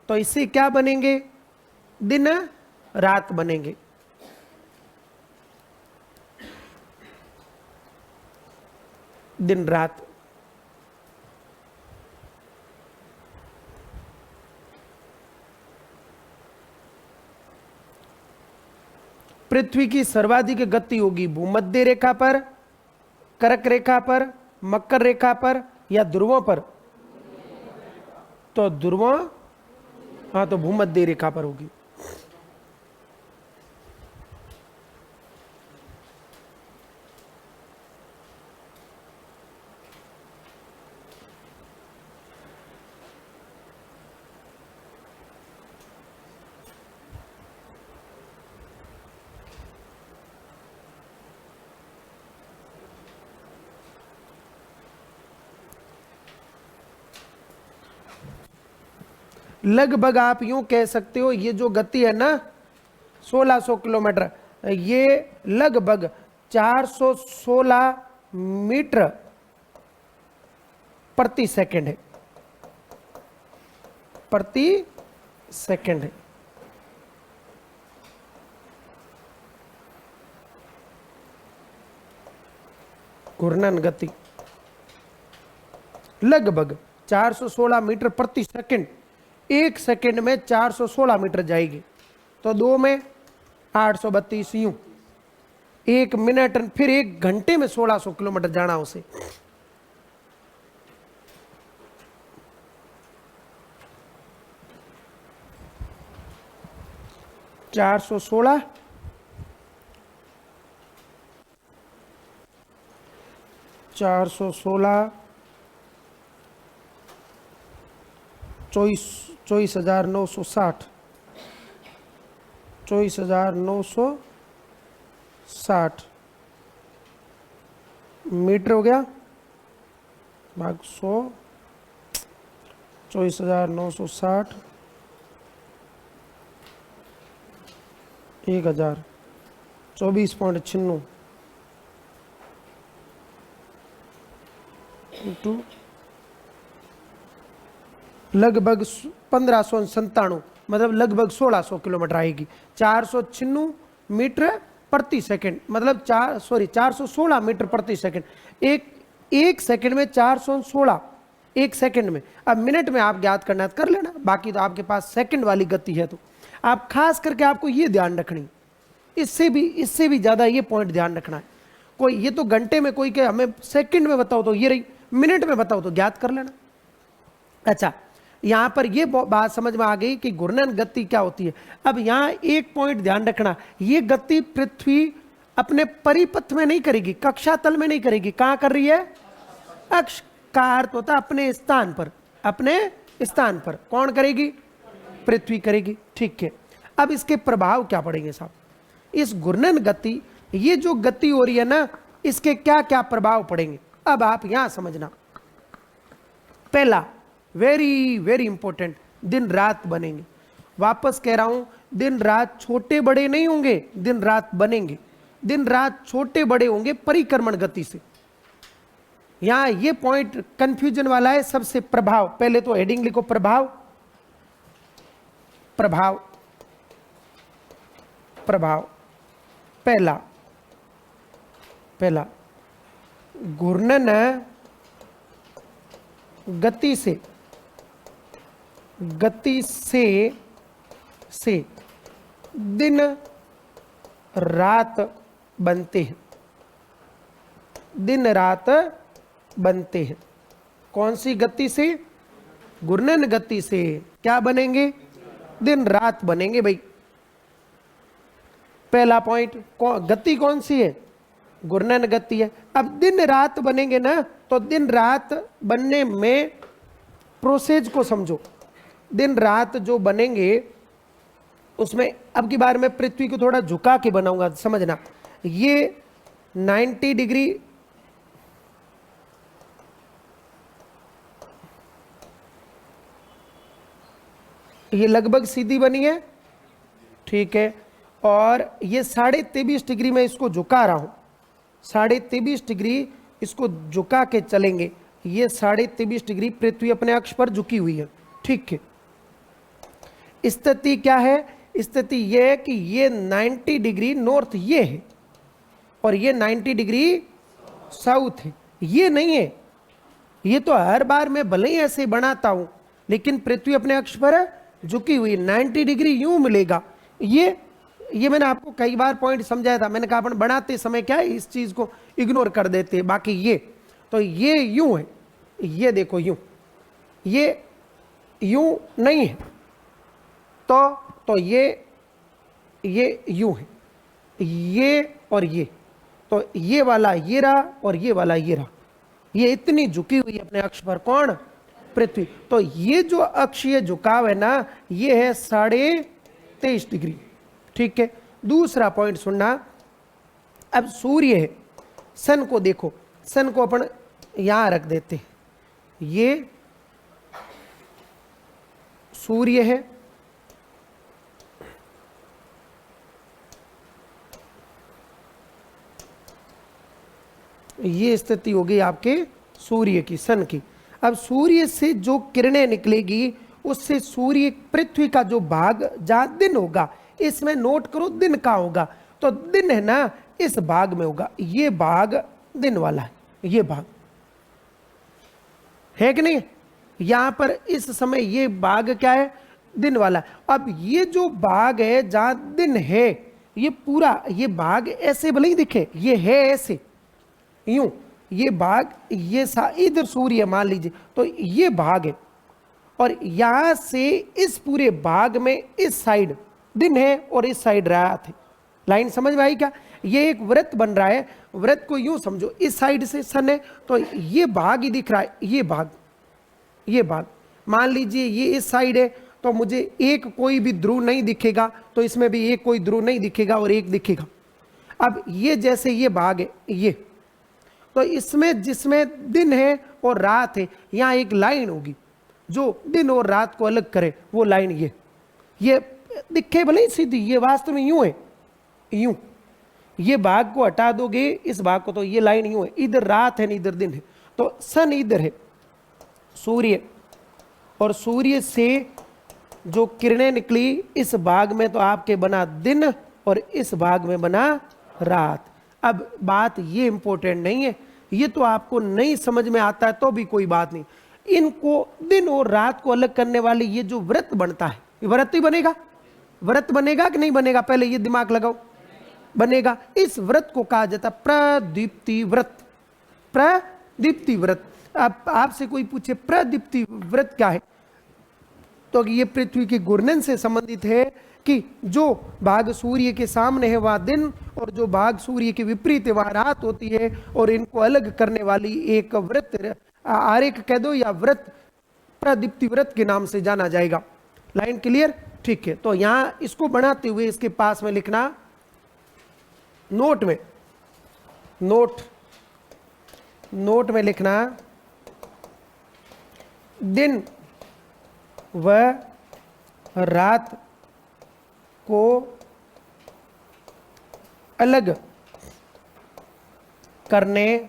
तो इससे क्या बनेंगे? दिन रात बनेंगे। दिन रात। पृथ्वी की सर्वाधिक गति होगी भूमध्य रेखा पर, कर्क रेखा पर, मकर रेखा पर या ध्रुवों पर? तो ध्रुवों, हाँ, तो भूमध्य रेखा पर होगी। लगभग आप यूं कह सकते हो, ये जो गति है ना 1600 किलोमीटर, ये लगभग 416 मीटर प्रति सेकंड है। प्रति सेकंड है। घूर्णन गति लगभग 416 मीटर प्रति सेकंड। 1 सेकंड में 416 मीटर जाएगी, तो 2 में 832 यूं। 1 मिनट, फिर 1 घंटे में 1600 किलोमीटर जाना उसे। चार सौ 416 24,960 24,960 मीटर हो गया, भाग 100, 24,960 1000, 24.96 इंटू लगभग 1597, मतलब लगभग 1600 किलोमीटर आएगी। 496 मीटर प्रति सेकंड, मतलब 416 मीटर प्रति सेकंड। एक सेकंड में 416, 1 सेकंड में। अब मिनट में आप ज्ञात करना कर लेना, बाकी तो आपके पास सेकंड वाली गति है। तो आप खास करके आपको ये ध्यान रखनी, इससे भी ज्यादा ये पॉइंट ध्यान रखना है। कोई ये तो घंटे में, कोई के हमें सेकंड में बताओ तो ये रही, मिनट में बताओ तो ज्ञात कर लेना। अच्छा, यहां पर ये बात समझ में आ गई कि घूर्णन गति क्या होती है। अब यहां एक पॉइंट ध्यान रखना, ये गति पृथ्वी अपने परिपथ में नहीं करेगी, कक्षा तल में नहीं करेगी। कहां कर रही है? अक्ष का अर्थ होता है अपने स्थान पर। अपने स्थान पर कौन करेगी? पृथ्वी करेगी। ठीक है, अब इसके प्रभाव क्या पड़ेंगे साहब? इस घूर्णन गति, ये जो गति हो रही है ना, इसके क्या क्या प्रभाव पड़ेंगे अब आप यहां समझना। पहला, वेरी वेरी इंपॉर्टेंट, दिन रात बनेंगे। वापस कह रहा हूं, दिन रात छोटे बड़े नहीं होंगे, दिन रात बनेंगे। दिन रात छोटे बड़े होंगे परिक्रमण गति से। यहां ये पॉइंट कंफ्यूजन वाला है। सबसे प्रभाव, पहले तो हेडिंग लिखो, प्रभाव। प्रभाव, प्रभाव। पहला घूर्णन गति से दिन रात बनते हैं। दिन रात बनते हैं। कौन सी गति से? घूर्णन गति से क्या बनेंगे? दिन रात बनेंगे भाई। पहला पॉइंट, गति कौन सी है? घूर्णन गति है। अब दिन रात बनेंगे ना, तो दिन रात बनने में प्रोसेस को समझो। दिन रात जो बनेंगे उसमें अब की बार मैं पृथ्वी को थोड़ा झुका के बनाऊंगा, समझना। ये 90 डिग्री ये लगभग सीधी बनी है, ठीक है। और ये 23.5 डिग्री में इसको झुका रहा हूं, 23.5 डिग्री इसको झुका के चलेंगे। ये 23.5 डिग्री पृथ्वी अपने अक्ष पर झुकी हुई है, ठीक है। स्थिति क्या है? स्थिति ये है कि ये 90 डिग्री नॉर्थ ये है और ये 90 डिग्री साउथ है, ये नहीं है। ये तो हर बार मैं भले ही ऐसे बनाता हूं, लेकिन पृथ्वी अपने अक्ष पर झुकी हुई 90 डिग्री यूं मिलेगा। ये मैंने आपको कई बार पॉइंट समझाया था। मैंने कहा अपन बनाते समय क्या है, इस चीज को इग्नोर कर देते हैं। बाकी ये तो ये यूं है, ये देखो यूं, ये यूं नहीं है, तो ये यूं है, ये और ये, तो ये वाला ये रहा और ये वाला ये रहा। ये इतनी झुकी हुई है अपने अक्ष पर, कौन? पृथ्वी। तो ये जो अक्षीय झुकाव है ना, ये है 23.5 डिग्री, ठीक है। दूसरा पॉइंट सुनना, अब सूर्य है, सन को देखो, सन को अपन यहां रख देते हैं, ये सूर्य है, ये स्थिति होगी आपके सूर्य की, सन की। अब सूर्य से जो किरणें निकलेगी उससे सूर्य पृथ्वी का जो भाग जहां दिन होगा, इसमें नोट करो दिन का होगा, तो दिन है ना इस भाग में होगा, ये भाग दिन वाला है, ये भाग है कि नहीं? यहां पर इस समय ये भाग क्या है? दिन वाला। अब ये जो भाग है जहां दिन है, ये पूरा ये भाग ऐसे भले ही दिखे, ये है ऐसे यूं, ये भाग, ये इधर सूर्य मान लीजिए, तो ये भाग है, और यहां से इस पूरे भाग में इस साइड दिन है और इस साइड रात है। लाइन समझ में आई क्या? ये एक वृत्त बन रहा है, वृत्त को यूं समझो, इस साइड से सन है तो ये भाग ही दिख रहा है, ये भाग, ये भाग मान लीजिए ये इस साइड है, तो मुझे एक कोई भी ध्रुव नहीं दिखेगा, तो इसमें भी एक कोई ध्रुव नहीं दिखेगा और एक दिखेगा। अब ये जैसे ये भाग है, ये तो इसमें जिसमें दिन है और रात है, यहां एक लाइन होगी जो दिन और रात को अलग करे, वो लाइन ये दिखे भले ही सीधी, ये वास्तव में यूं है, यूं। ये भाग को हटा दोगे इस भाग को, तो ये लाइन यूं है, इधर रात है इधर दिन है, तो सन इधर है, सूर्य, और सूर्य से जो किरणें निकली इस भाग में तो आपके बना दिन और इस भाग में बना रात। अब बात ये इंपॉर्टेंट नहीं है, ये तो आपको नहीं समझ में आता है तो भी कोई बात नहीं। इनको दिन और रात को अलग करने वाली ये जो व्रत बनता है, ये व्रत ही बनेगा, व्रत बनेगा कि नहीं बनेगा? पहले ये दिमाग लगाओ, बनेगा। इस व्रत को कहा जाता है प्रदीप्ति व्रत, प्रदीप्ति व्रत। अब आपसे कोई पूछे प्रदीप्ति व्रत क्या है, तो ये पृथ्वी की घूर्णन से संबंधित है कि जो भाग सूर्य के सामने है वह दिन, और जो भाग सूर्य के विपरीत है वह रात होती है, और इनको अलग करने वाली एक व्रत, आरेख कह दो या व्रत, प्रदीप्ति व्रत के नाम से जाना जाएगा। Line clear? ठीक है। तो यहां इसको बनाते हुए इसके पास में लिखना, नोट में, नोट में लिखना, दिन व रात को अलग करने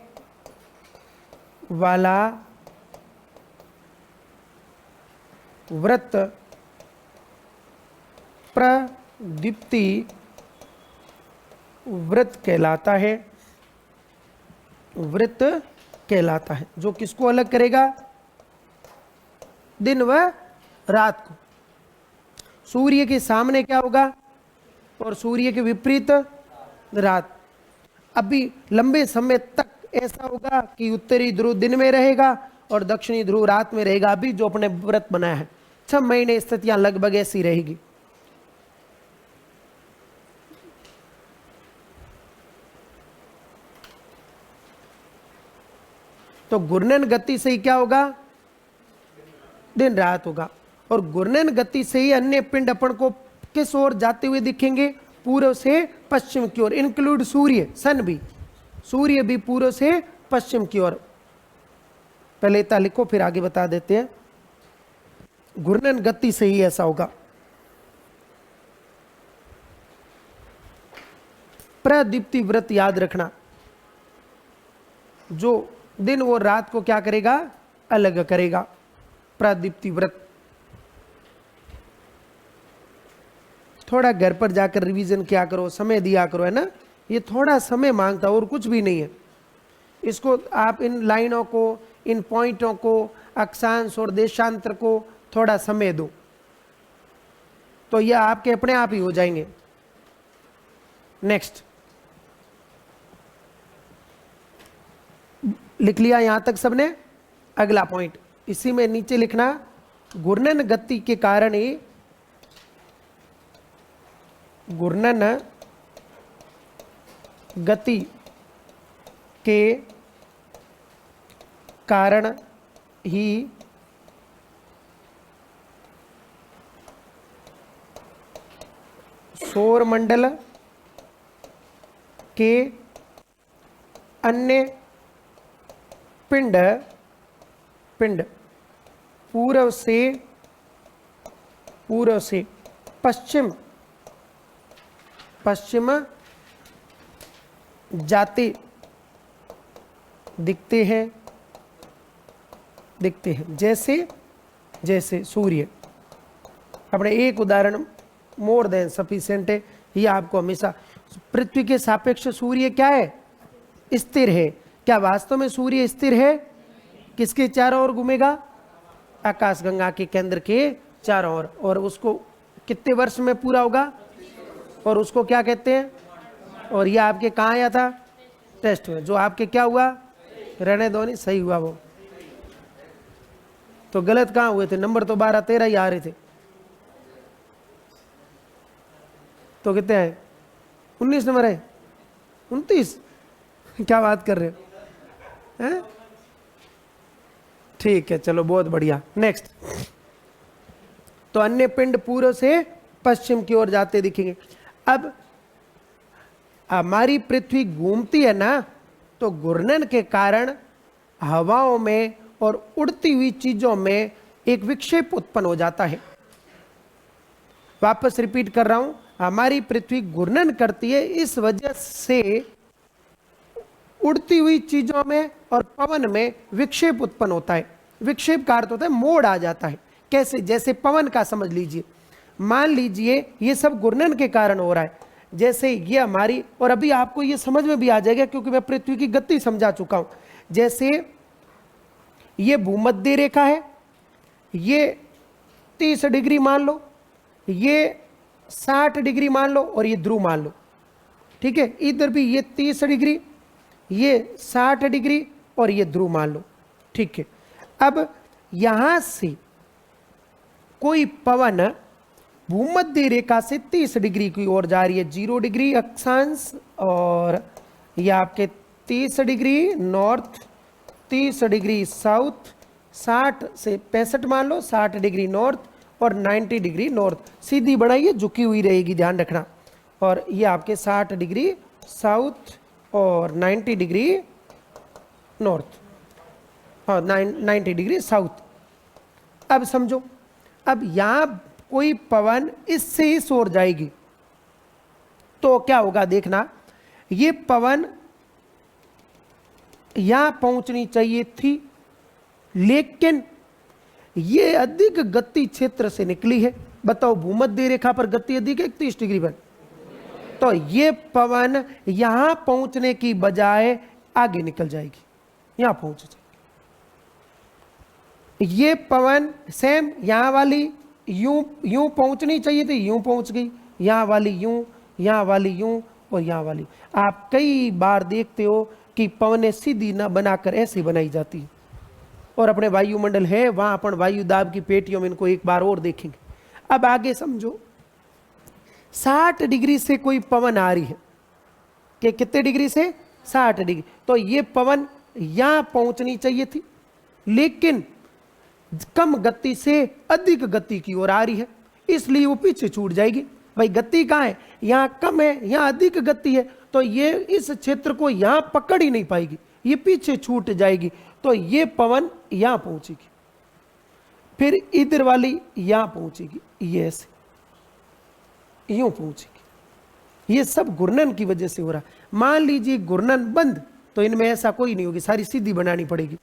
वाला व्रत प्रदीप्ति व्रत कहलाता है, व्रत कहलाता है। जो किसको अलग करेगा? दिन व रात को। सूर्य के सामने क्या होगा और सूर्य के विपरीत रात। अभी लंबे समय तक ऐसा होगा कि उत्तरी ध्रुव दिन में रहेगा और दक्षिणी ध्रुव रात में रहेगा। अभी जो अपने व्रत बनाया है 6 महीने स्थितियां लगभग ऐसी रहेगी। तो घूर्णन गति से ही क्या होगा? दिन रात होगा। और घूर्णन गति से ही अन्य पिंड अपन को किस ओर जाते हुए दिखेंगे? पूर्व से पश्चिम की ओर, इंक्लूड सूर्य, सन भी, सूर्य भी पूर्व से पश्चिम की ओर। पहले इतना लिखो फिर आगे बता देते हैं। घूर्णन गति से ही ऐसा होगा। प्रदीप्ति व्रत याद रखना, जो दिन और रात को क्या करेगा? अलग करेगा। प्रदीप्ति व्रत थोड़ा घर पर जाकर रिवीजन किया करो, समय दिया करो, है ना। ये थोड़ा समय मांगता और कुछ भी नहीं है। इसको आप इन लाइनों को, इन पॉइंटों को, अक्षांश और देशांतर को थोड़ा समय दो तो ये आपके अपने आप ही हो जाएंगे। नेक्स्ट, लिख लिया यहां तक सबने? अगला पॉइंट इसी में नीचे लिखना, घूर्णन गति के कारण ही, घूर्णन गति के कारण ही सौर मंडल के अन्य पिंड पूर्व से पश्चिम जाते दिखते हैं। जैसे सूर्य। अपने एक उदाहरण मोर देन सफिशिएंट है, ये आपको हमेशा। पृथ्वी के सापेक्ष सूर्य क्या है? स्थिर है। क्या वास्तव में सूर्य स्थिर है? किसके चारों ओर घूमेगा? आकाशगंगा के केंद्र के चारों ओर। और उसको कितने वर्ष में पूरा होगा? और उसको क्या कहते हैं? और ये आपके कहाँ आया था? टेस्ट में। जो आपके क्या हुआ? रहने दो, नहीं सही हुआ वो। तो गलत कहाँ हुए थे? नंबर तो 12 13 ही आ रहे थे। तो कितने आए? 19 नंबर है। 29? क्या बात कर रहे हो? हैं? ठीक है, चलो बहुत बढ़िया। नेक्स्ट, तो अन्य पिंड पूर्व से पश्चिम की ओर जाते दिखेंगे। अब हमारी पृथ्वी घूमती है ना, तो घूर्णन के कारण हवाओं में और उड़ती हुई चीजों में एक विक्षेप उत्पन्न हो जाता है। वापस रिपीट कर रहा हूं, हमारी पृथ्वी घूर्णन करती है, इस वजह से उड़ती हुई चीजों में और पवन में विक्षेप उत्पन्न होता है। विक्षेप का अर्थ होता है मोड़ आ जाता है। कैसे? जैसे पवन का समझ लीजिए, मान लीजिए ये सब घूर्णन के कारण हो रहा है। जैसे ये हमारी, और अभी आपको ये समझ में भी आ जाएगा क्योंकि मैं पृथ्वी की गति समझा चुका हूं। जैसे ये भूमध्य रेखा है, ये 30 डिग्री मान लो, ये 60 डिग्री मान लो और ये ध्रुव मान लो। ठीक है, इधर भी ये 30 डिग्री, ये 60 डिग्री और ये ध्रुव मान लो। ठीक है, अब यहां से कोई पवन भूमध्य रेखा से 30 डिग्री की ओर जा रही है, 0 डिग्री अक्षांश, और ये आपके 30 डिग्री नॉर्थ, 30 डिग्री साउथ, 60 से 65 मान लो, 60 डिग्री नॉर्थ और 90 डिग्री नॉर्थ। सीधी बढ़ाइए, झुकी हुई रहेगी, ध्यान रखना। और ये आपके 60 डिग्री साउथ और 90 डिग्री नॉर्थ, हाँ 90 डिग्री साउथ। अब समझो, अब यहां कोई पवन इससे इस ओर जाएगी तो क्या होगा? देखना, ये पवन यहां पहुंचनी चाहिए थी, लेकिन ये अधिक गति क्षेत्र से निकली है। बताओ, भूमध्य रेखा पर गति अधिक है 30 डिग्री पर, तो ये पवन यहां पहुंचने की बजाय आगे निकल जाएगी, यहां पहुंच जाएगी। ये पवन सेम यहां वाली यूं पहुंचनी चाहिए थी, यूं पहुंच गई, यहां वाली यूं, यहां वाली यूं और यहां वाली। आप कई बार देखते हो कि पवनें सीधी न बनाकर ऐसी बनाई जाती है। और अपने वायुमंडल है, वहां अपन वायु दाब की पेटियों में इनको एक बार और देखेंगे। अब आगे समझो, 60 डिग्री से कोई पवन आ रही है, कि कितने डिग्री से? 60 डिग्री। तो ये पवन यहां पहुंचनी चाहिए थी, लेकिन कम गति से अधिक गति की ओर आ रही है, इसलिए वो पीछे छूट जाएगी। भाई गति कहाँ है, यहाँ कम है, यहाँ अधिक गति है, तो ये इस क्षेत्र को यहाँ पकड़ ही नहीं पाएगी, ये पीछे छूट जाएगी, तो ये पवन यहाँ पहुंचेगी, फिर इधर वाली यहाँ पहुंचेगी, ये ऐसे यूं पहुंचेगी। ये सब घूर्णन की वजह से हो रहा है। मान लीजिए घूर्णन बंद, तो इनमें ऐसा कोई नहीं होगी, सारी सीधी बनानी पड़ेगी,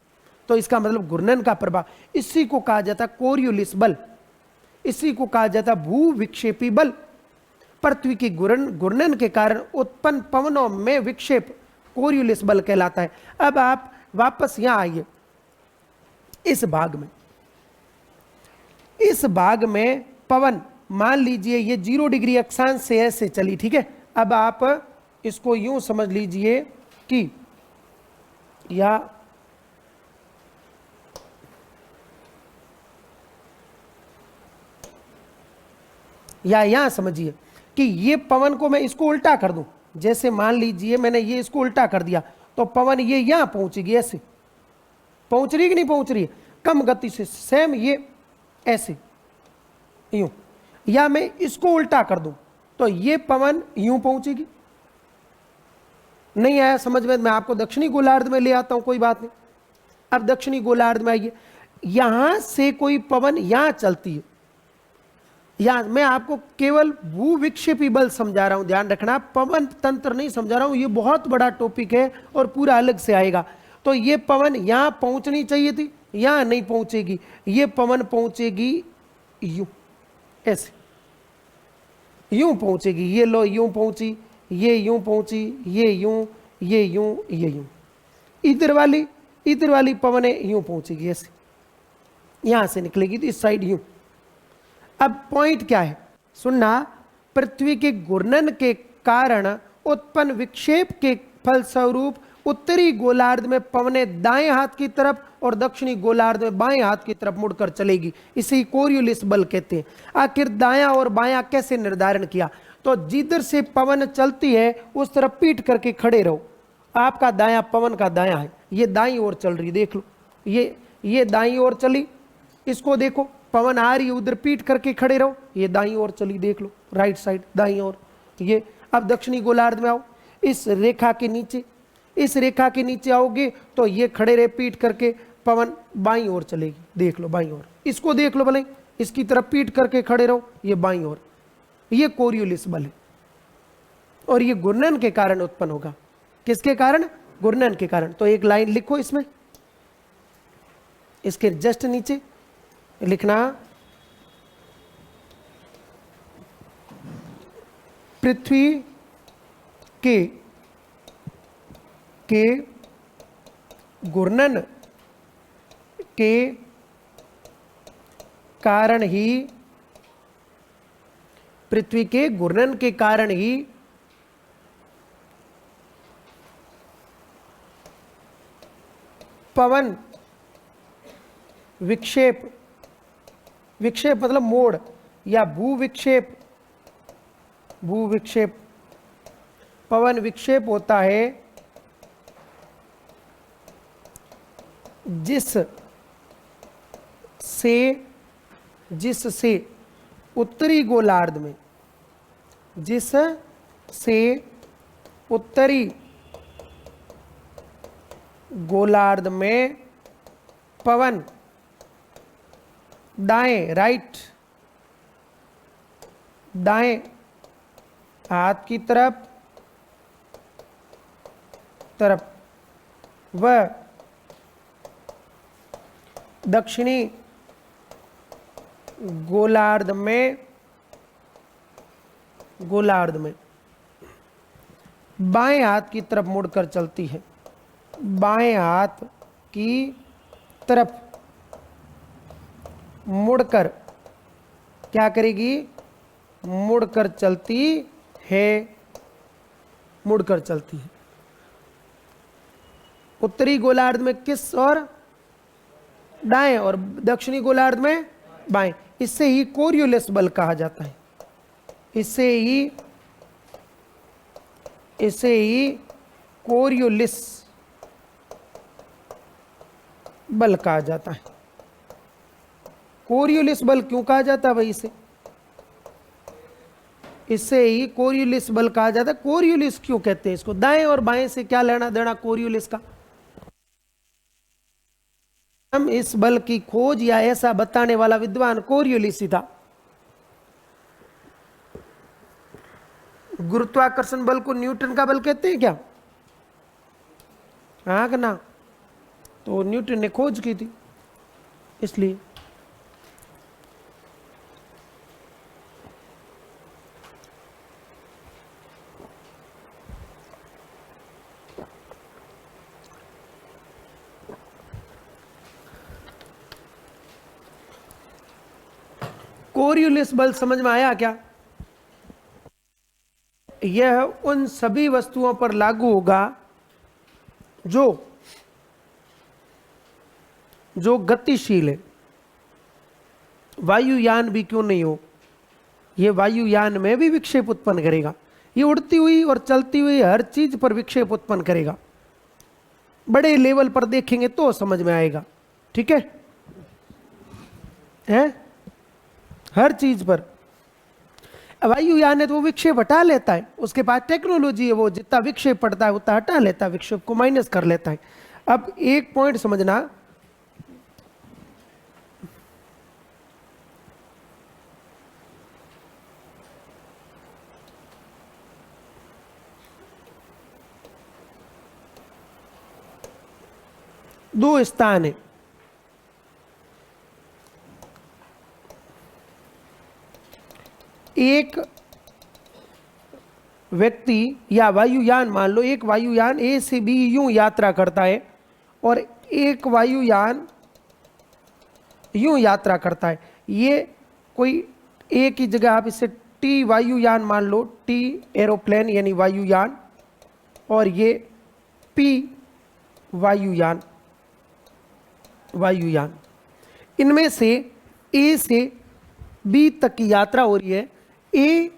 तो इसका मतलब घूर्णन का प्रभाव, इसी को कहा जाता कोरियोलिस बल, इसी को कहा जाता भू विक्षेपी बल। पृथ्वी की घूर्णन के कारण उत्पन्न पवनों में विक्षेप कोरियोलिस बल कहलाता है। अब आप वापस यहां आइए, इस भाग में, इस भाग में पवन मान लीजिए ये 0 डिग्री अक्षांश से ऐसे चली, ठीक है। अब आप इसको यूं समझ लीजिए कि या यहां समझिए कि ये पवन को मैं इसको उल्टा कर दूं, जैसे मान लीजिए मैंने ये इसको उल्टा कर दिया, तो पवन ये यहां पहुंचेगी, ऐसे पहुंच रही है कि नहीं पहुंच रही है, कम गति से, सेम ये ऐसे यूं, या मैं इसको उल्टा कर दूं तो ये पवन यूं पहुंचेगी। नहीं आया समझ में, मैं आपको दक्षिणी गोलार्ध में ले आता हूं, कोई बात नहीं। अब दक्षिणी गोलार्ध में आइए, यहां से कोई पवन यहां चलती है, या मैं आपको केवल भू विक्षेपी बल समझा रहा हूं, ध्यान रखना, पवन तंत्र नहीं समझा रहा हूं, ये बहुत बड़ा टॉपिक है और पूरा अलग से आएगा। तो ये पवन यहां पहुंचनी चाहिए थी, यहां नहीं पहुंचेगी, ये पवन पहुंचेगी यूं, ऐसे यूं पहुंचेगी, ये लो यूं पहुंची, ये यूं पहुंची, ये यूं, ये यूं, ये यूं, इधर वाली पवने यूं पहुंचेगी, ऐसे यहां से निकलेगी तो इस साइड यूं। अब पॉइंट क्या है, सुनना, पृथ्वी के घूर्णन के कारण उत्पन्न विक्षेप के फलस्वरूप उत्तरी गोलार्ध में पवनें दाएं हाथ की तरफ और दक्षिणी गोलार्ध में बाएं हाथ की तरफ मुड़कर चलेगी, इसे ही कोरियोलिस बल कहते हैं। आखिर दायां और बायां कैसे निर्धारण किया, तो जिधर से पवन चलती है उस तरफ पीठ करके खड़े रहो। आपका दायां पवन का दायां है, ये दाईं ओर चल रही, देख लो, ये दाईं ओर चली, इसको देखो, पवन आ रही है, उधर पीठ करके खड़े रहो, ये दाईं ओर चली, देख लो, राइट साइड दाईं ओर। ये अब दक्षिणी गोलार्ध में आओ, इस रेखा के नीचे, इस रेखा के नीचे आओगे तो ये खड़े रहे पीठ करके, पवन बाईं ओर चलेगी, देख लो बाईं ओर, इसको देख लो भले, इसकी तरफ पीठ करके खड़े रहो, ये बाईं ओर, ये कोरियोलिस बल है। और ये घूर्णन के कारण उत्पन्न होगा, किसके कारण, घूर्णन के कारण। तो एक लाइन लिखो इसमें, इसके जस्ट नीचे लिखना, पृथ्वी के घूर्णन के कारण ही, पृथ्वी के घूर्णन के कारण ही पवन विक्षेप, विक्षेप मतलब मोड़, या भू विक्षेप, भू विक्षेप, पवन विक्षेप होता है जिससे उत्तरी गोलार्ध में, जिससे उत्तरी गोलार्ध में पवन दाएं, राइट, दाएं हाथ की तरफ व दक्षिणी गोलार्ध में बाएं हाथ की तरफ मुड़कर चलती है, बाएं हाथ की तरफ मुड़कर क्या करेगी, मुड़कर चलती है, मुड़कर चलती है। उत्तरी गोलार्ध में किस और दाएं, और दक्षिणी गोलार्ध में बाएं। इससे ही कोरियोलिस बल कहा जाता है, इससे ही कोरियोलिस बल कहा जाता है। कोरियोलिस बल क्यों कहा जाता है भाई इसे, इससे ही कोरियोलिस बल कहा जाता है। कोरियोलिस क्यों कहते हैं इसको? दाएं और बाएं से क्या लेना देना कोरियोलिस का? हम इस बल की खोज या ऐसा बताने वाला विद्वान कोरियोलिस ही था। गुरुत्वाकर्षण बल को न्यूटन का बल कहते हैं क्या? हाँ कि ना? तो न्यूटन ने खोज की थी इसलिए। कोरियोलिस बल समझ में आया क्या? यह उन सभी वस्तुओं पर लागू होगा जो गतिशील है। वायुयान भी क्यों नहीं हो, यह वायुयान में भी विक्षेप उत्पन्न करेगा। ये उड़ती हुई और चलती हुई हर चीज पर विक्षेप उत्पन्न करेगा। बड़े लेवल पर देखेंगे तो समझ में आएगा। ठीक है? हर चीज पर वायुयान है तो वो विक्षेप हटा लेता है, उसके पास टेक्नोलॉजी है, वो जितना विक्षेप पड़ता है उतना हटा लेता है, विक्षेप को माइनस कर लेता है। अब एक पॉइंट समझना, दो स्थान है, एक व्यक्ति या वायुयान, मान लो एक वायुयान ए से बी यूं यात्रा करता है और एक वायुयान यूं यात्रा करता है। ये कोई एक ही जगह, आप इसे टी वायुयान मान लो, टी एरोप्लेन यानी वायुयान, और ये पी वायुयान। इनमें से ए से बी तक की यात्रा हो रही है। ए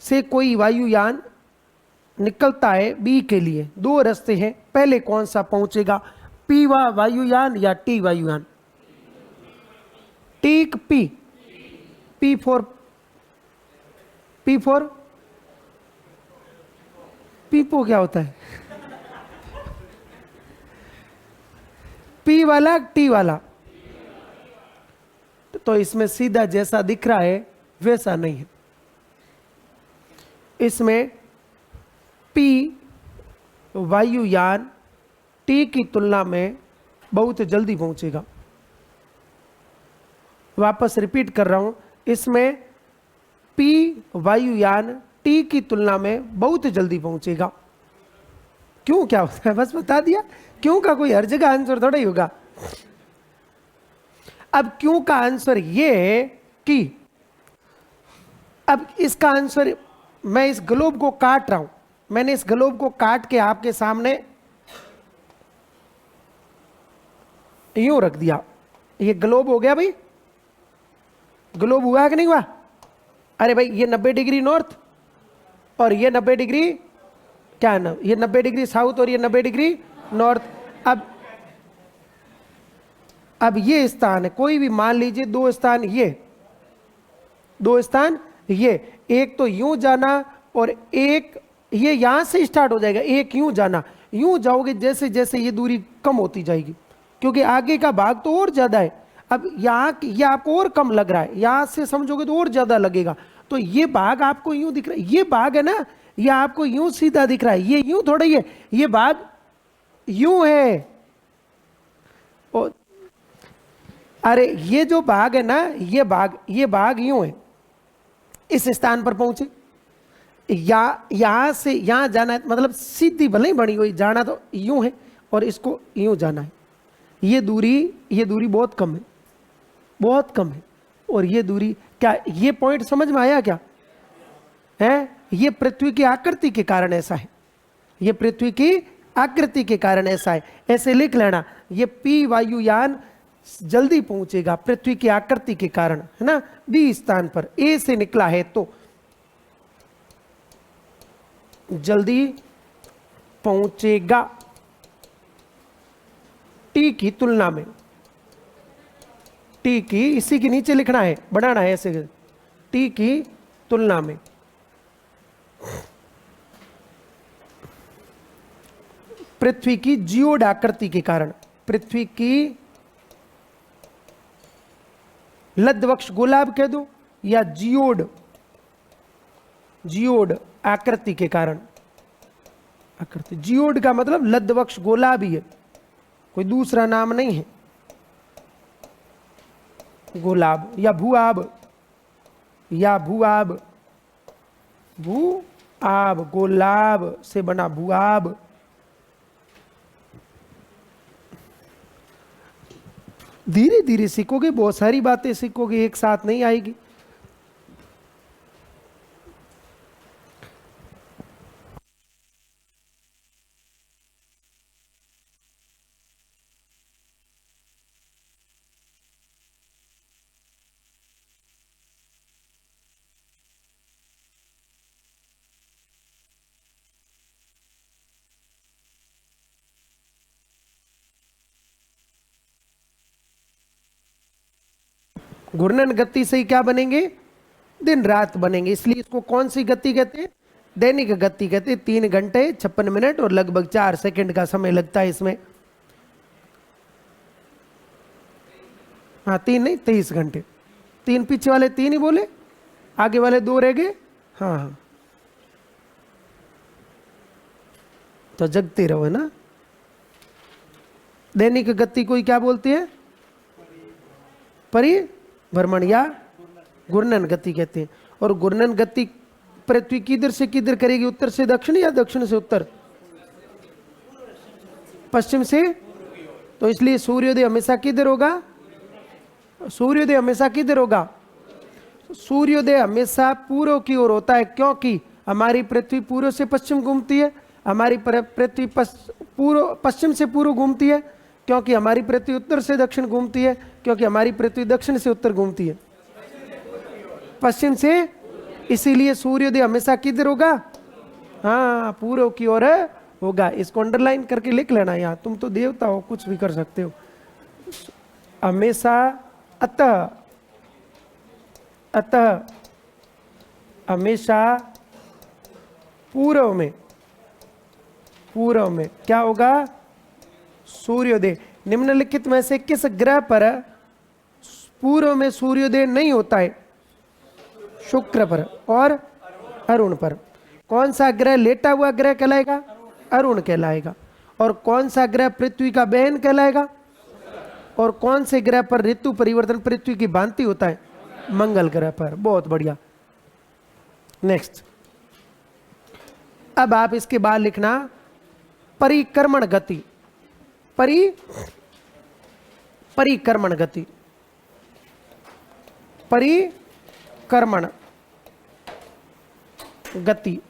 से कोई वायुयान निकलता है बी के लिए, दो रास्ते हैं, पहले कौन सा पहुंचेगा? पी वायुयान या टी वायुयान? टीक पी, पी फॉर पीपो क्या होता है? पी वाला टी वाला? तो इसमें सीधा जैसा दिख रहा है वैसा नहीं है। इसमें पी वायुयान टी की तुलना में बहुत जल्दी पहुंचेगा। वापस रिपीट कर रहा हूं, इसमें पी वायुयान टी की तुलना में बहुत जल्दी पहुंचेगा। क्यों, क्या होता है? बस बता दिया। क्यों का कोई हर जगह आंसर थोड़ा ही होगा। अब क्यों का आंसर ये है कि अब इसका आंसर, मैं इस ग्लोब को काट रहा हूं, मैंने इस ग्लोब को काट के आपके सामने यूं रख दिया। ये ग्लोब हो गया भाई, ग्लोब हुआ कि नहीं हुआ? अरे भाई ये 90 डिग्री नॉर्थ और ये 90 डिग्री क्या है ना, ये 90 डिग्री साउथ और ये 90 डिग्री नॉर्थ। अब ये स्थान है, कोई भी मान लीजिए दो स्थान, दो स्थान ये, एक तो यूं जाना और एक ये यहां से स्टार्ट हो जाएगा, एक यूं जाना। यूं जाओगे जैसे जैसे ये दूरी कम होती जाएगी, क्योंकि आगे का भाग तो और ज्यादा है। अब यहाँ ये आपको और कम लग रहा है, यहां से समझोगे तो और ज्यादा लगेगा। तो ये भाग आपको यूं दिख रहा है, ये भाग है ना, ये आपको यूं सीधा दिख रहा है, ये यूं थोड़ा ही है, ये भाग यूं है। और अरे ये जो भाग है ना, ये भाग यूं है, इस स्थान पर पहुंचे, यहां से यहां जाना है, मतलब सीधी भले ही बनी हुई, जाना तो यूं है और इसको यूं जाना है। ये दूरी बहुत कम है, बहुत कम है। और ये दूरी क्या, ये पॉइंट समझ में आया क्या है? ये पृथ्वी की आकृति के कारण ऐसा है, ये पृथ्वी की आकृति के कारण ऐसा है। ऐसे लिख लेना, ये पी वायुयान जल्दी पहुंचेगा पृथ्वी की आकृति के कारण, है ना। बी स्थान पर ए से निकला है तो जल्दी पहुंचेगा टी की तुलना में। टी की, इसी के नीचे लिखना है, बढ़ाना है ऐसे, टी की तुलना में। पृथ्वी की जियोड आकृति के कारण, पृथ्वी की लद्धवक्ष गोलाभ कह दो या जियोड, जियोड आकृति के कारण। आकृति, जियोड का मतलब लद्धवक्ष गोलाभ ही है, कोई दूसरा नाम नहीं है। गोलाभ या भूआब, या भूआब, भूआब, गोलाभ से बना भूआब। धीरे धीरे सीखोगे, बहुत सारी बातें सीखोगे, एक साथ नहीं आएगी। घूर्णन गति से ही क्या बनेंगे? दिन रात बनेंगे। इसलिए इसको कौन सी गति कहते हैं? दैनिक गति कहते हैं। 3 घंटे 56 मिनट और लगभग 4 सेकंड का समय लगता है इसमें। हाँ, 3 नहीं 23 घंटे। 3 पीछे वाले 3 ही बोले, आगे वाले 2 रह गए। हाँ हाँ, तो जगते रहो, है ना। दैनिक गति को क्या बोलती है? परिभ्रमण या घूर्णन गति कहते हैं। और घूर्णन गति पृथ्वी किधर से किधर करेगी? उत्तर से दक्षिण या दक्षिण से उत्तर? पश्चिम से। तो इसलिए सूर्योदय हमेशा किधर होगा? सूर्योदय हमेशा किधर होगा? सूर्योदय हमेशा पूर्व की ओर होता है, क्योंकि हमारी पृथ्वी पूर्व से पश्चिम घूमती है। हमारी पृथ्वी पश्चिम से पूर्व घूमती है, क्योंकि हमारी पृथ्वी उत्तर से दक्षिण घूमती है, क्योंकि हमारी पृथ्वी दक्षिण से उत्तर घूमती है, पश्चिम से। इसीलिए सूर्योदय हमेशा किधर होगा? हाँ, पूर्व की ओर होगा। इसको अंडरलाइन करके लिख लेना यार, तुम तो देवता हो, कुछ भी कर सकते हो। हमेशा, अतः, अतः हमेशा पूर्व में, पूर्व में क्या होगा? सूर्योदय। निम्नलिखित में से किस ग्रह पर पूर्व में सूर्योदय नहीं होता है? शुक्र पर और अरुण पर। कौन सा ग्रह लेटा हुआ ग्रह कहलाएगा? अरुण कहलाएगा। और कौन सा ग्रह पृथ्वी का बहन कहलाएगा? और कौन से ग्रह पर ऋतु परिवर्तन पृथ्वी की भांति होता है? मंगल ग्रह पर। बहुत बढ़िया। नेक्स्ट, अब आप इसके बाद लिखना परिक्रमण गति। परिक्रमण गति, परिक्रमण गति,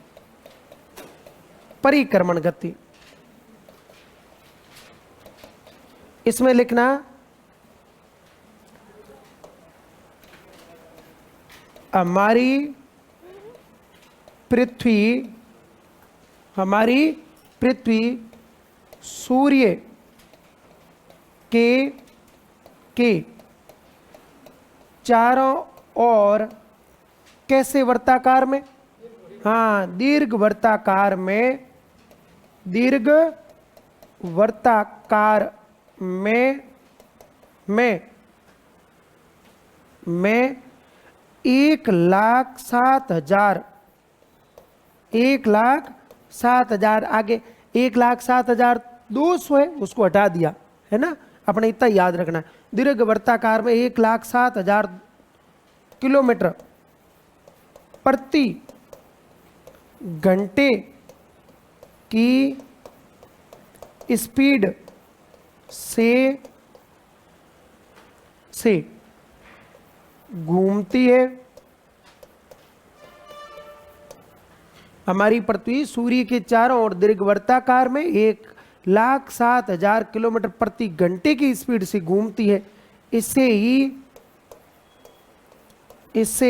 परिक्रमण गति। इसमें लिखना हमारी पृथ्वी सूर्य के चारों ओर कैसे वर्ताकार में? हाँ, दीर्घ वर्ताकार में, दीर्घ वर्ताकार में 1,07,000, 1,07,000, आगे 1,07,200 है, उसको हटा दिया है ना, अपने इतना याद रखना है। दीर्घ वर्ताकार में 1,07,000 किलोमीटर प्रति घंटे की स्पीड से घूमती है हमारी पृथ्वी। सूर्य के चारों ओर दीर्घ वर्ताकार में 1,07,000 किलोमीटर प्रति घंटे की स्पीड से घूमती है। इससे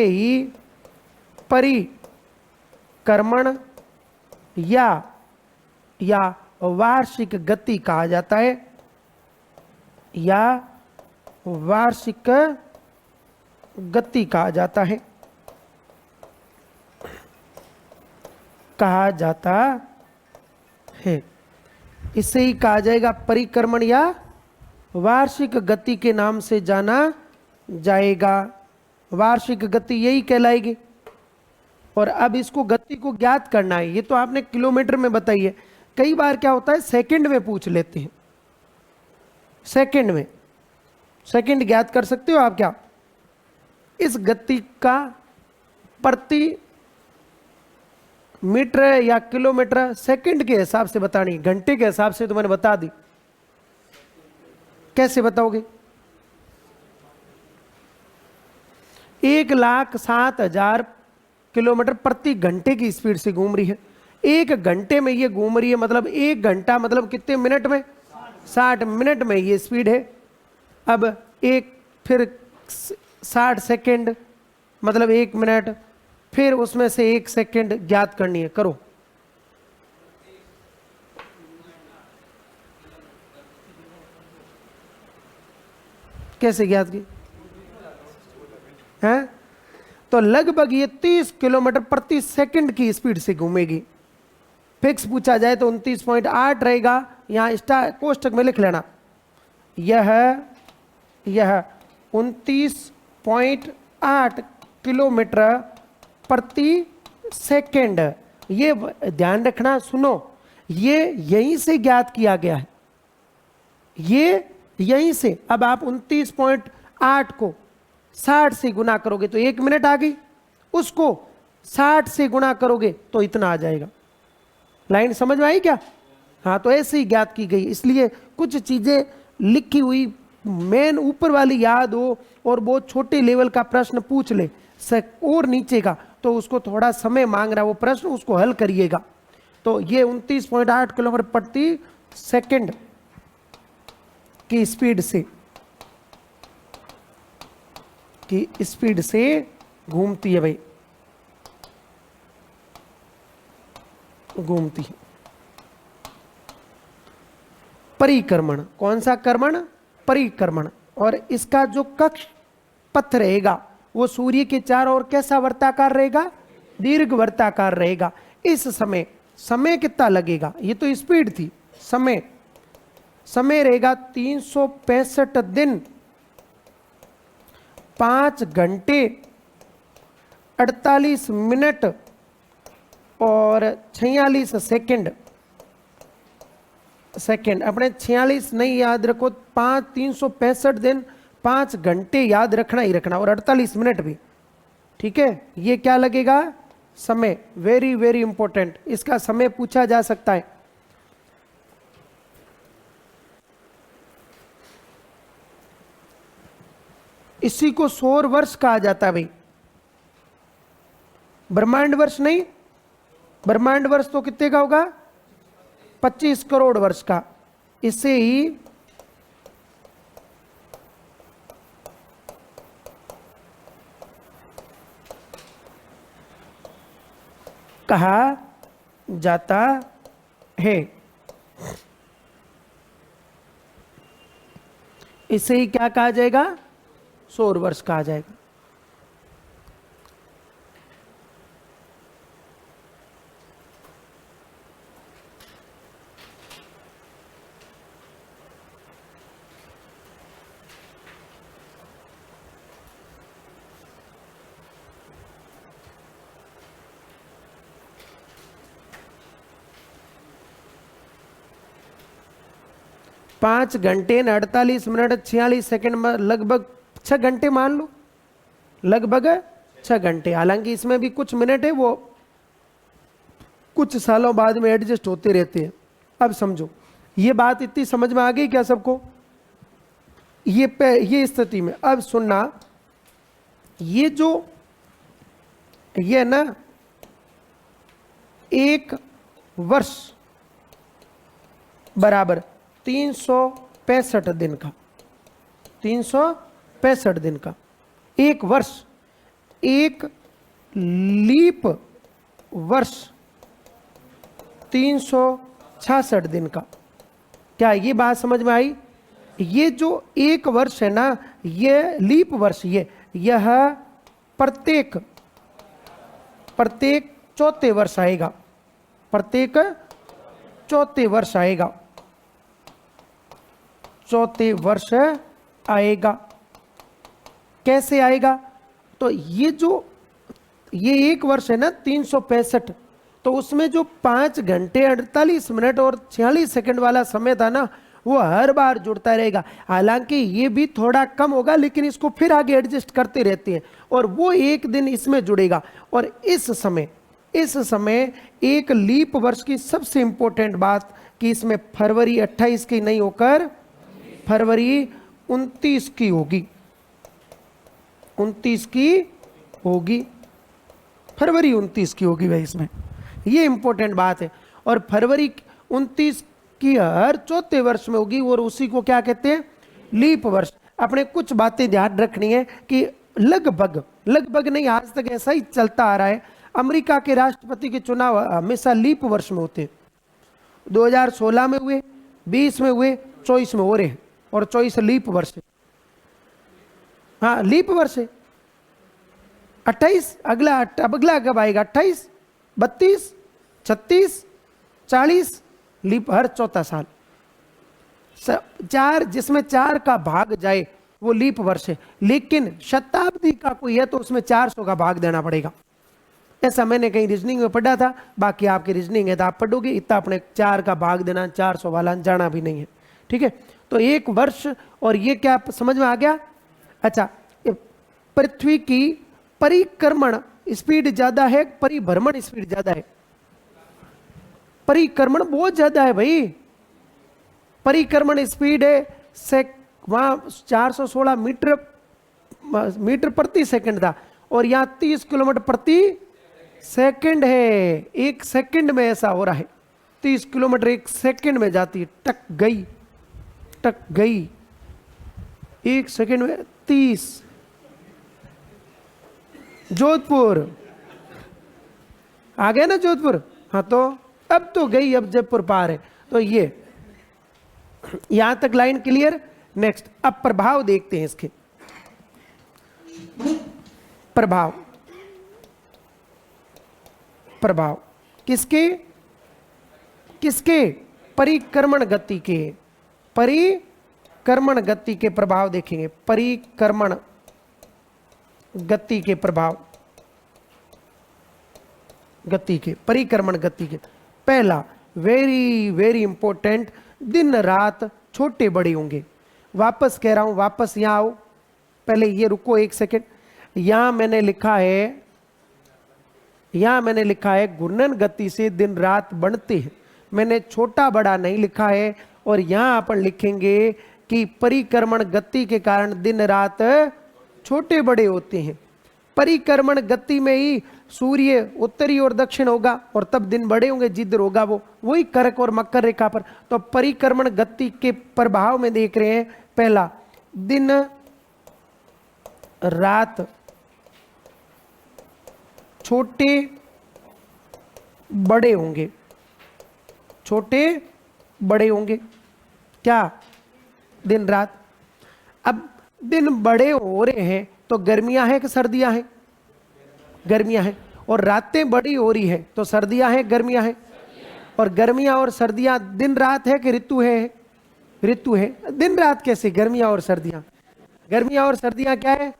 ही परिक्रमण या वार्षिक गति कहा जाता है, या वार्षिक गति कहा जाता है। कहा जाता है। इसे ही कहा जाएगा परिक्रमण या वार्षिक गति के नाम से जाना जाएगा। वार्षिक गति यही कहलाएगी। और अब इसको गति को ज्ञात करना है। ये तो आपने किलोमीटर में बताई है, कई बार क्या होता है सेकंड में पूछ लेते हैं। सेकंड में, सेकंड ज्ञात कर सकते हो आप क्या? इस गति का प्रति मीटर या किलोमीटर सेकंड के हिसाब से बतानी, घंटे के हिसाब से तो मैंने बता दी। कैसे बताओगे? 1,07,000 किलोमीटर प्रति घंटे की स्पीड से घूम रही है। 1 घंटे में ये घूम रही है, मतलब 1 घंटा मतलब कितने मिनट में? 60 मिनट में ये स्पीड है। अब एक फिर 60 सेकंड मतलब 1 मिनट, फिर उसमें से 1 सेकंड ज्ञात करनी है। करो। कैसे ज्ञात की है? तो लगभग ये 30 किलोमीटर प्रति सेकंड की स्पीड से घूमेगी। फिक्स पूछा जाए तो 29.8 रहेगा। यहां स्टार कोष्टक में लिख लेना, यह 29.8 किलोमीटर प्रति सेकंड। ये ध्यान रखना, सुनो, ये यहीं से ज्ञात किया गया है, ये यहीं से। अब आप 29.8 को 60 से गुना करोगे तो 1 मिनट आ गई, उसको 60 से गुना करोगे तो इतना आ जाएगा। लाइन समझ में आई क्या? हाँ, तो ऐसे ही ज्ञात की गई। इसलिए कुछ चीजें लिखी हुई मेन ऊपर वाली याद हो और बहुत छोटे लेवल का प्रश्न पूछ ले और नीचे का, तो उसको थोड़ा समय मांग रहा है वो प्रश्न, उसको हल करिएगा। तो ये 29.8 किलोमीटर प्रति सेकंड की स्पीड से घूमती है भाई, घूमती है। परिक्रमण, कौन सा कर्मण? परिक्रमण। और इसका जो कक्ष पथ रहेगा वो सूर्य के चारों ओर कैसा वर्ताकार रहेगा? दीर्घ वर्ताकार रहेगा। इस समय कितना लगेगा? ये तो स्पीड थी। समय रहेगा 365 दिन 5 घंटे 48 मिनट और 46 सेकंड। अपने 46 नहीं याद रखो, 365 दिन 5 घंटे याद रखना ही रखना, और 48 मिनट भी। ठीक है, ये क्या लगेगा? समय। वेरी वेरी इंपॉर्टेंट, इसका समय पूछा जा सकता है। इसी को सौर वर्ष कहा जाता है भाई, ब्रह्मांड वर्ष नहीं। ब्रह्मांड वर्ष तो कितने का होगा? 25 करोड़ वर्ष का। इसे ही कहा जाता है। इसे ही क्या कहा जाएगा? सौर वर्ष कहा जाएगा। पांच घंटे 48 मिनट 46 सेकंड में लगभग 6 घंटे मान लो, लगभग 6 घंटे। हालांकि इसमें भी कुछ मिनट है वो कुछ सालों बाद में एडजस्ट होते रहते हैं। अब समझो, ये बात इतनी समझ में आ गई क्या सबको? ये स्थिति में अब सुनना, ये जो ये ना 1 वर्ष बराबर 365 दिन का, 365 दिन का 1 वर्ष। 1 लीप वर्ष 366 दिन का। क्या ये बात समझ में आई? ये जो 1 वर्ष है ना, ये लीप वर्ष, यह प्रत्येक चौथे वर्ष आएगा। प्रत्येक चौथे वर्ष आएगा, चौथे वर्ष आएगा। कैसे आएगा? तो ये एक वर्ष है ना 365, तो उसमें जो 5 घंटे 48 मिनट और 46 सेकंड वाला समय था ना, वो हर बार जुड़ता रहेगा। हालांकि ये भी थोड़ा कम होगा, लेकिन इसको फिर आगे एडजस्ट करते रहते हैं, और वो एक दिन इसमें जुड़ेगा। और इस समय एक लीप वर्ष की सबसे इंपॉर्टेंट बात कि इसमें फरवरी 28 की नहीं होकर फरवरी 29 की होगी, 29 की होगी, फरवरी 29 की होगी भाई इसमें, ये इंपॉर्टेंट बात है। और फरवरी 29 की हर चौथे वर्ष में होगी, और उसी को क्या कहते हैं? लीप वर्ष। अपने कुछ बातें ध्यान रखनी है कि लगभग नहीं, आज तक ऐसा ही चलता आ रहा है। अमेरिका के राष्ट्रपति के चुनाव हमेशा लीप वर्ष में होते हैं। 2016 में हुए, 20 में हुए, 24 में हो रहे हैं, और 24 लीप वर्ष है। हाँ, लीप वर्ष है। 28 अगला कब आएगा? 28, 32, 36, 40 लीप हर चौथा साल। 4 जिसमें 4 का भाग जाए वो लीप वर्ष है। लेकिन शताब्दी का कोई है तो उसमें 400 का भाग देना पड़ेगा। ऐसा मैंने कहीं रीजनिंग में पढ़ा था, बाकी आपकी रीजनिंग है तो आप पढ़ोगे, इतना अपने 4 का भाग देना, 400 वाला जाना भी नहीं है। ठीक है, तो एक वर्ष। और ये क्या समझ में आ गया? अच्छा, पृथ्वी की परिक्रमण स्पीड ज्यादा है, परिभ्रमण स्पीड ज्यादा है? परिक्रमण बहुत ज्यादा है भाई। परिक्रमण स्पीड है वहां 416 मीटर प्रति सेकंड था, और यहां 30 किलोमीटर प्रति सेकंड है। एक सेकंड में ऐसा हो रहा है, 30 किलोमीटर एक सेकंड में जाती है, टक गई एक सेकंड में 30। जोधपुर आ गया ना जोधपुर? हाँ, तो अब तो गई, अब जयपुर पार है। तो ये यहां तक लाइन क्लियर। नेक्स्ट, अब प्रभाव देखते हैं इसके। प्रभाव किसके? परिक्रमण गति के। परिक्रमण गति के प्रभाव देखेंगे। परिक्रमण गति के प्रभाव, परिक्रमण गति के। पहला, वेरी इंपॉर्टेंट, दिन रात छोटे बड़े होंगे। वापस कह रहा हूं, वापस यहां आओ, पहले ये रुको एक सेकेंड। यहां मैंने लिखा है घूर्णन गति से दिन रात बढ़ते हैं, मैंने छोटा बड़ा नहीं लिखा है। और यहां अपन लिखेंगे कि परिक्रमण गति के कारण दिन रात छोटे बड़े होते हैं। परिक्रमण गति में ही सूर्य उत्तरी और दक्षिण होगा, और तब दिन बड़े होंगे जिधर होगा वो, वही कर्क और मकर रेखा पर। तो परिक्रमण गति के प्रभाव में देख रहे हैं, पहला, दिन रात छोटे बड़े होंगे। क्या? दिन रात। अब दिन बड़े हो रहे हैं तो गर्मियां हैं कि सर्दियां हैं? गर्मियां हैं। और रातें बड़ी हो रही है तो सर्दियां हैं, गर्मियां हैं? और गर्मियां और सर्दियां दिन रात है कि ऋतु है? ऋतु है। दिन रात कैसे? गर्मियां और सर्दियां क्या है?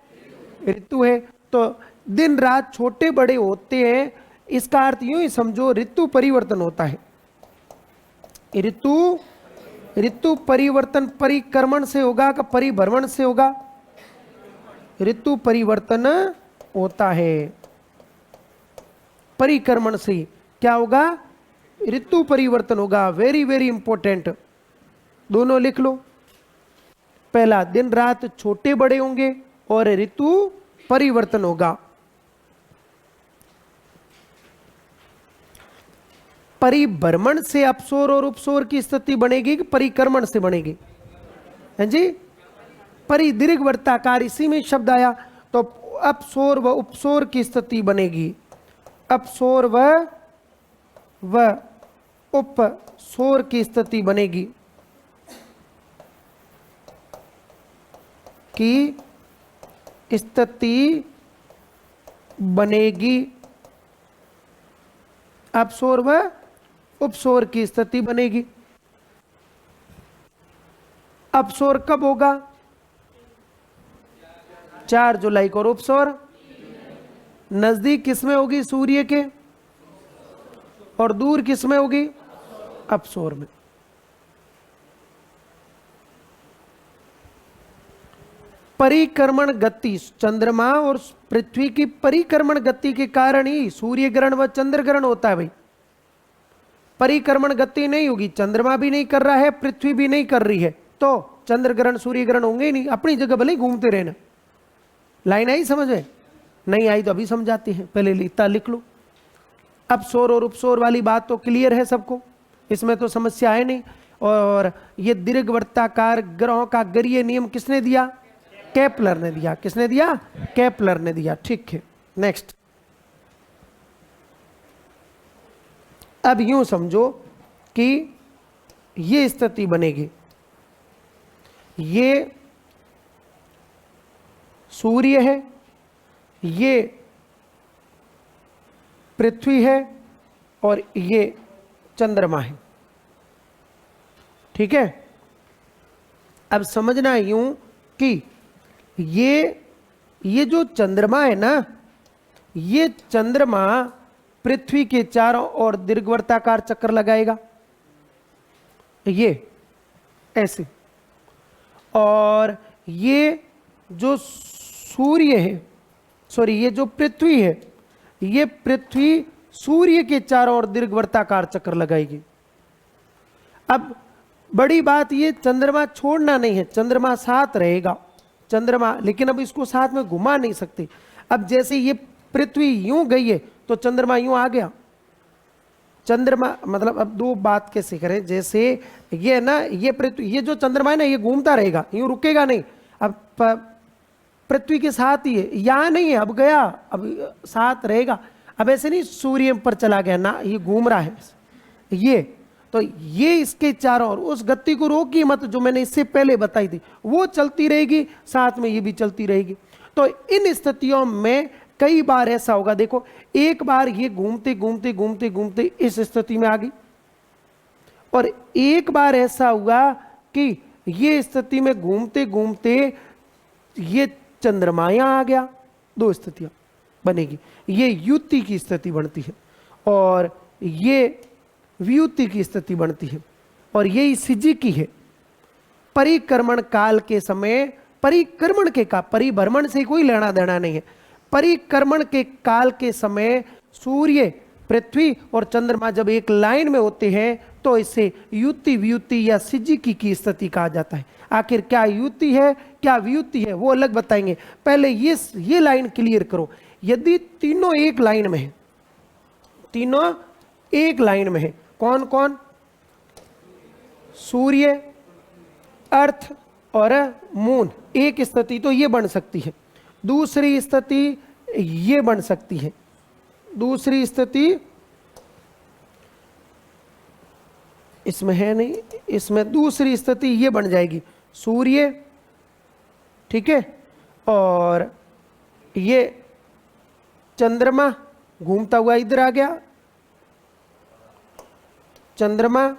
ऋतु है। तो दिन रात छोटे बड़े होते हैं, इसका अर्थ यूं ही समझो, ऋतु परिवर्तन होता है। ऋतु परिवर्तन परिक्रमण से होगा कि परिभ्रमण से होगा? ऋतु परिवर्तन होता है परिक्रमण से। क्या होगा? ऋतु परिवर्तन होगा। वेरी इंपॉर्टेंट, दोनों लिख लो। पहला, दिन रात छोटे बड़े होंगे, और ऋतु परिवर्तन होगा। परिभ्रमण से अपसौर और उपसौर की स्थिति बनेगी कि परिक्रमण से बनेगी? हैं जी? दीर्घ वृत्ताकार, इसी में शब्द आया, तो अपसौर व उपसौर की स्थिति बनेगी। अपसौर व उपसौर की स्थिति बनेगी। अपसौर व उपसौर की स्थिति बनेगी। अपसौर कब होगा? 4 जुलाई को। और उपसौर नजदीक किसमें होगी? सूर्य के। और दूर किसमें होगी? अपसौर में। परिक्रमण गति, चंद्रमा और पृथ्वी की परिक्रमण गति के कारण ही सूर्य ग्रहण व चंद्र ग्रहण होता है भाई। परिक्रमण गति नहीं होगी, चंद्रमा भी नहीं कर रहा है, पृथ्वी भी नहीं कर रही है, तो चंद्र ग्रहण सूर्य ग्रहण होंगे ही नहीं। अपनी जगह भले ही घूमते रहना। लाइन आई समझ में? नहीं आई तो अभी समझाते हैं, पहले इतना लिख लो। अपसौर और उपसौर वाली बात तो क्लियर है सबको, इसमें तो समस्या है नहीं। और ये दीर्घवृत्ताकार ग्रहों का गरीय नियम किसने दिया? केपलर ने दिया। किसने दिया? केपलर ने दिया। ठीक है, नेक्स्ट। अब यूं समझो कि ये स्थिति बनेगी, ये सूर्य है, ये पृथ्वी है और ये चंद्रमा है। ठीक है, अब समझना यूं कि ये जो चंद्रमा है ना, ये चंद्रमा पृथ्वी के चारों ओर दीर्घवृत्ताकार चक्कर लगाएगा, ये ऐसे। और ये जो सूर्य है, सॉरी, ये जो पृथ्वी है, ये पृथ्वी सूर्य के चारों ओर दीर्घवृत्ताकार चक्कर लगाएगी। अब बड़ी बात, ये चंद्रमा छोड़ना नहीं है, चंद्रमा साथ रहेगा। चंद्रमा, लेकिन अब इसको साथ में घुमा नहीं सकते। अब जैसे ये पृथ्वी यूं गई है तो चंद्रमा यूं आ गया। चंद्रमा मतलब, अब दो बात कैसे करें, जैसे ये ना, ये पृथ्वी, ये जो चंद्रमा है ना, ये घूमता रहेगा, यूं रुकेगा नहीं। अब पृथ्वी के साथ ही है, यहां नहीं है, अब गया, अब साथ रहेगा। अब ऐसे नहीं सूर्य पर चला गया ना, ये घूम रहा है ये। तो ये इसके चारों ओर, उस गति को रोकी मत जो मैंने इससे पहले बताई थी, वो चलती रहेगी, साथ में ये भी चलती रहेगी। तो इन स्थितियों में कई बार ऐसा होगा, देखो एक बार ये घूमते घूमते घूमते घूमते इस स्थिति में आ गई, और एक बार ऐसा हुआ कि ये स्थिति में घूमते घूमते ये चंद्रमा यहां आ गया। दो स्थितियां बनेगी, ये युति की स्थिति बनती है और ये व्युति की स्थिति बनती है, और यही सिजी की है। परिक्रमण काल के समय, परिक्रमण के का, परिभ्रमण से कोई लेना देना नहीं है, परिक्रमण के काल के समय सूर्य, पृथ्वी और चंद्रमा जब एक लाइन में होते हैं तो इसे युति, व्युति या सिजिकी की स्थिति कहा जाता है। आखिर क्या युति है क्या व्युति है वो अलग बताएंगे, पहले ये लाइन क्लियर करो। यदि तीनों एक लाइन में है, तीनों एक लाइन में है, कौन कौन? सूर्य, अर्थ और मून, एक स्थिति तो ये बन सकती है। दूसरी स्थिति ये बन सकती है, दूसरी स्थिति इसमें है नहीं, इसमें दूसरी स्थिति ये बन जाएगी, सूर्य, ठीक है, और ये चंद्रमा घूमता हुआ इधर आ गया, चंद्रमा,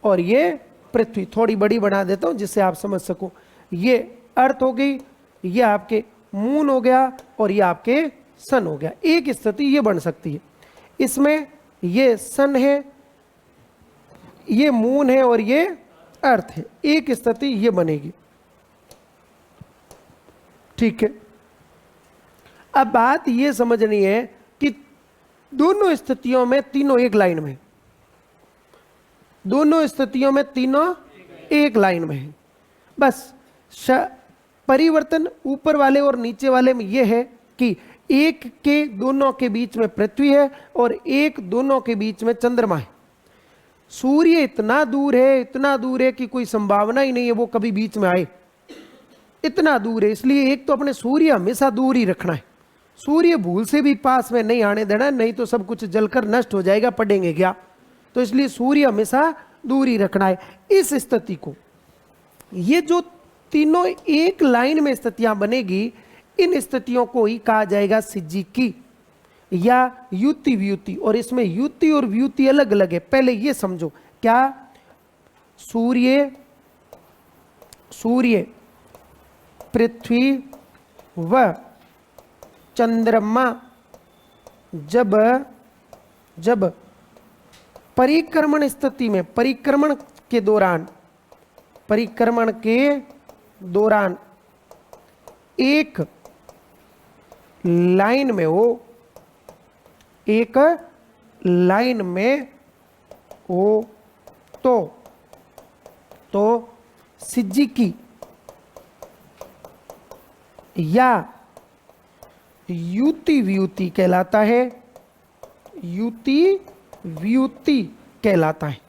और ये पृथ्वी। थोड़ी बड़ी बना देता हूं जिससे आप समझ सको। ये अर्थ हो गई, ये आपके मून हो गया, और ये आपके सन हो गया। एक स्थिति ये बन सकती है, इसमें ये सन है, ये मून है और ये अर्थ है, एक स्थिति ये बनेगी। ठीक है, अब बात ये समझनी है कि दोनों स्थितियों में तीनों एक लाइन में, दोनों स्थितियों में तीनों एक लाइन में है। बस परिवर्तन ऊपर वाले और नीचे वाले में यह है कि एक के दोनों के बीच में पृथ्वी है और एक दोनों के बीच में चंद्रमा है। सूर्य इतना दूर है, इतना दूर है कि कोई संभावना ही नहीं है वो कभी बीच में आए, इतना दूर है। इसलिए एक तो अपने सूर्य हमेशा दूर ही रखना है, सूर्य भूल से भी पास में नहीं आने देना, नहीं तो सब कुछ जलकर नष्ट हो जाएगा, पड़ेंगे क्या। तो इसलिए सूर्य हमेशा दूर ही रखना है। इस स्थिति को, ये जो तीनों एक लाइन में स्थितियां बनेगी, इन स्थितियों को ही कहा जाएगा सिजिकी। या युति व्युति, और इसमें युति और व्युति अलग अलग है। पहले ये समझो, क्या सूर्य सूर्य पृथ्वी व चंद्रमा जब जब परिक्रमण स्थिति में, परिक्रमण के दौरान एक लाइन में हो, एक लाइन में हो तो सिज्जिकी या युति व्युति कहलाता है, युति व्युति कहलाता है।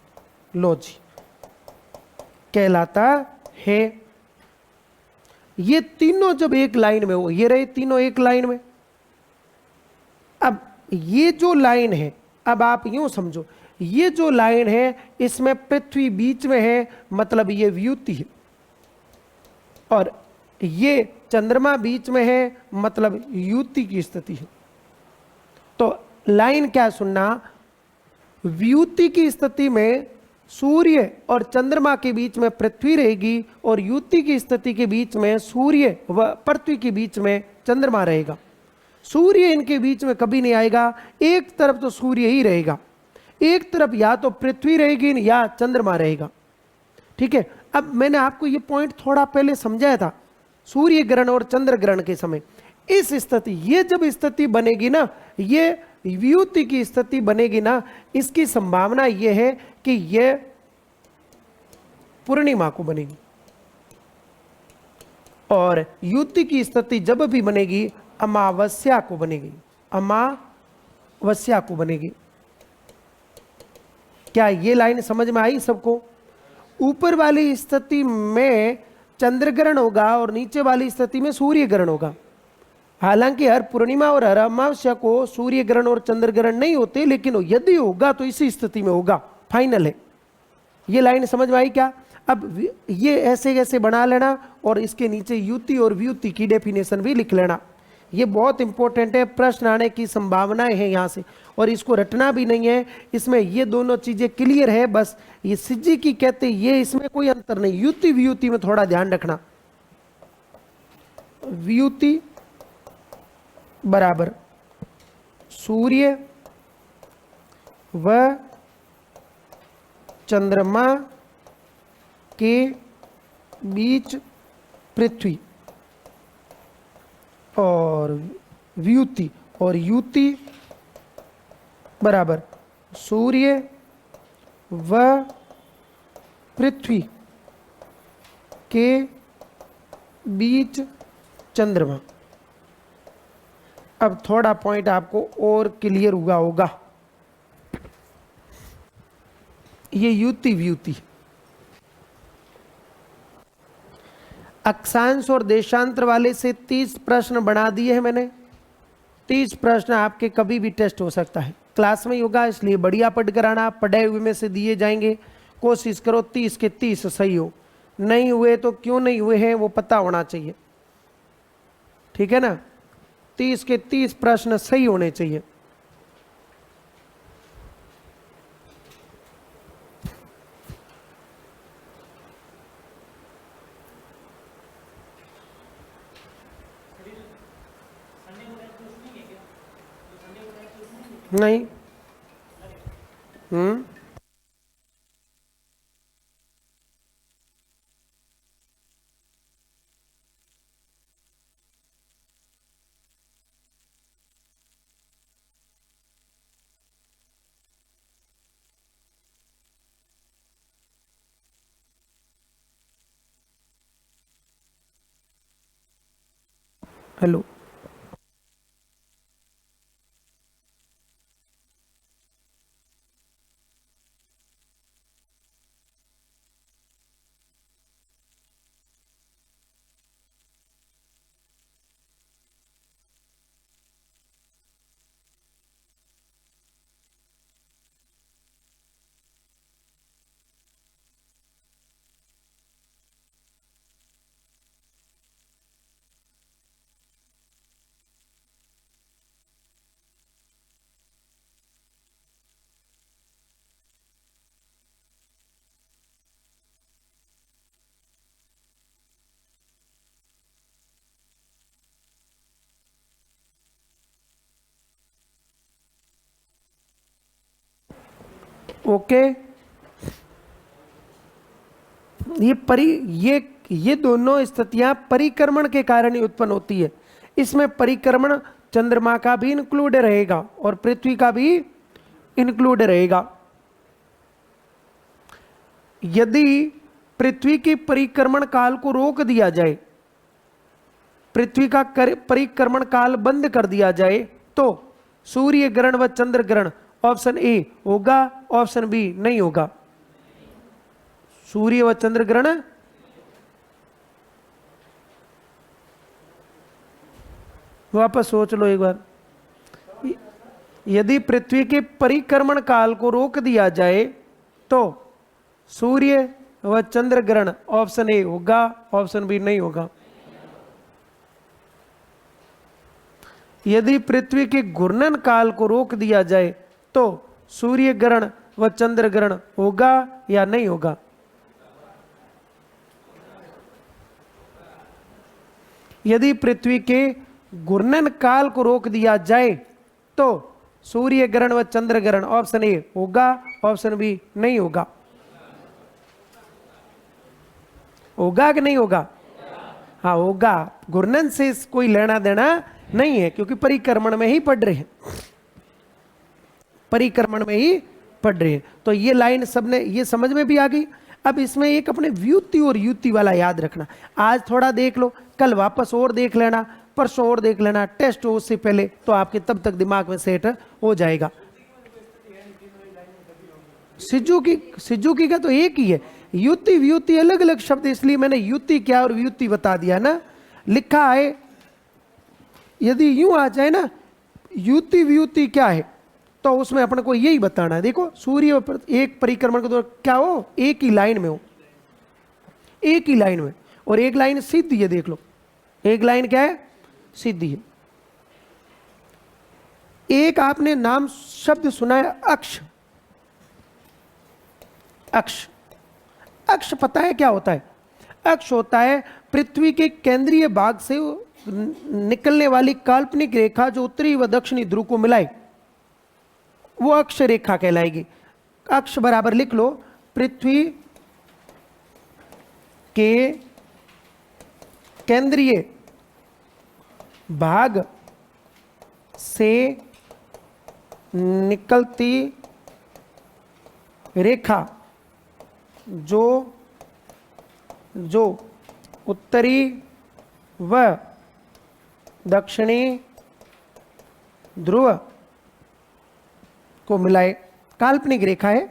लो जी, कहलाता है। ये तीनों जब एक लाइन में हो, ये रहे तीनों एक लाइन में। अब ये जो लाइन है, अब आप यूं समझो, ये जो लाइन है इसमें पृथ्वी बीच में है, मतलब ये व्युति है, और ये चंद्रमा बीच में है, मतलब युति की स्थिति है। तो लाइन क्या सुनना, व्युति की स्थिति में सूर्य और चंद्रमा के बीच में पृथ्वी रहेगी, और युति की स्थिति के बीच में सूर्य व पृथ्वी के बीच में चंद्रमा रहेगा। सूर्य इनके बीच में कभी नहीं आएगा, एक तरफ तो सूर्य ही रहेगा, एक तरफ या तो पृथ्वी रहेगी या चंद्रमा रहेगा। ठीक है, अब मैंने आपको ये पॉइंट थोड़ा पहले समझाया था, सूर्य ग्रहण और चंद्र ग्रहण के समय इस स्थिति, ये जब स्थिति बनेगी ना, ये व्युति की स्थिति बनेगी ना, इसकी संभावना ये है कि ये पूर्णिमा को बनेगी, और युति की स्थिति जब भी बनेगी अमावस्या को बनेगी, अमावस्या को बनेगी। क्या ये लाइन समझ में आई सबको? ऊपर वाली स्थिति में चंद्र ग्रहण होगा और नीचे वाली स्थिति में सूर्य ग्रहण होगा। हालांकि हर पूर्णिमा और हर अमावस्या को सूर्य ग्रहण और चंद्र ग्रहण नहीं होते, लेकिन यदि होगा तो इसी स्थिति में होगा, फाइनल है। ये लाइन समझ में आई क्या? अब ये ऐसे कैसे बना लेना, और इसके नीचे युति और व्युति की डेफिनेशन भी लिख लेना। ये बहुत इंपॉर्टेंट है, प्रश्न आने की संभावनाएं हैं यहाँ से, और इसको रटना भी नहीं है। इसमें ये दोनों चीजें क्लियर है, बस ये सिज्जी की कहते, ये इसमें कोई अंतर नहीं। युति व्युति में थोड़ा ध्यान रखना, व्युति बराबर सूर्य व चंद्रमा के बीच पृथ्वी, और व्युति और युति बराबर सूर्य व पृथ्वी के बीच चंद्रमा। अब थोड़ा पॉइंट आपको और क्लियर हुआ होगा। ये युति व्युति, अक्षांश और देशांतर वाले से 30 प्रश्न बना दिए हैं मैंने। 30 प्रश्न आपके कभी भी टेस्ट हो सकता है, क्लास में ही होगा, इसलिए बढ़िया पढ़ कर आना। पढ़े हुए में से दिए जाएंगे, कोशिश करो 30 के 30 सही हो। नहीं हुए तो क्यों नहीं हुए हैं वो पता होना चाहिए, ठीक है ना? 30 के 30 प्रश्न सही होने चाहिए। नहीं, हेलो, ओके। ये दोनों स्थितियां परिक्रमण के कारण ही उत्पन्न होती है। इसमें परिक्रमण चंद्रमा का भी इंक्लूड रहेगा और पृथ्वी का भी इंक्लूड रहेगा। यदि पृथ्वी की परिक्रमण काल को रोक दिया जाए, पृथ्वी का परिक्रमण काल बंद कर दिया जाए, तो सूर्य ग्रहण व चंद्र ग्रहण ऑप्शन ए होगा, ऑप्शन बी नहीं होगा। सूर्य व चंद्र ग्रहण वापस सोच लो एक बार। यदि पृथ्वी के परिक्रमण काल को रोक दिया जाए तो सूर्य व चंद्र ग्रहण ऑप्शन ए होगा, ऑप्शन बी नहीं होगा। यदि पृथ्वी के घूर्णन काल को रोक दिया जाए तो सूर्य ग्रहण व चंद्र ग्रहण होगा या नहीं होगा। यदि पृथ्वी के घूर्णन काल को रोक दिया जाए तो सूर्य ग्रहण व चंद्र ग्रहण ऑप्शन ए होगा, ऑप्शन बी नहीं होगा। होगा कि नहीं होगा? हाँ होगा। घूर्णन से कोई लेना देना नहीं है, क्योंकि परिक्रमण में ही पढ़ रहे हैं, परिक्रमण में ही पढ़ रहे हैं। तो ये लाइन सबने ये समझ में भी आ गई। अब इसमें एक अपने व्युत्ति और युति वाला याद रखना। आज थोड़ा देख लो, कल वापस और देख लेना, परसों और देख लेना, टेस्ट हो उससे पहले, तो आपके तब तक दिमाग में सेट हो जाएगा। सिजुकी का तो एक ही है, युति व्युति अलग अलग शब्द, इसलिए मैंने युति क्या और व्युति बता दिया ना। लिखा है, यदि यूं आ जाए ना युति व्युति क्या है, तो उसमें अपन को यही बताना है। देखो सूर्य एक परिक्रमण के दौरान क्या हो, एक ही लाइन में हो, एक ही लाइन में, और एक लाइन सीधी है। देख लो एक लाइन क्या है, सीधी है। एक आपने नाम शब्द सुना है अक्ष। अक्ष, अक्ष पता है क्या होता है? अक्ष होता है पृथ्वी के केंद्रीय भाग से निकलने वाली काल्पनिक रेखा जो उत्तरी व दक्षिणी ध्रुव को मिलाए, वो अक्ष रेखा कहलाएगी। अक्ष बराबर लिख लो, पृथ्वी के केंद्रीय भाग से निकलती रेखा जो उत्तरी व दक्षिणी ध्रुव को मिलाए, काल्पनिक रेखा है,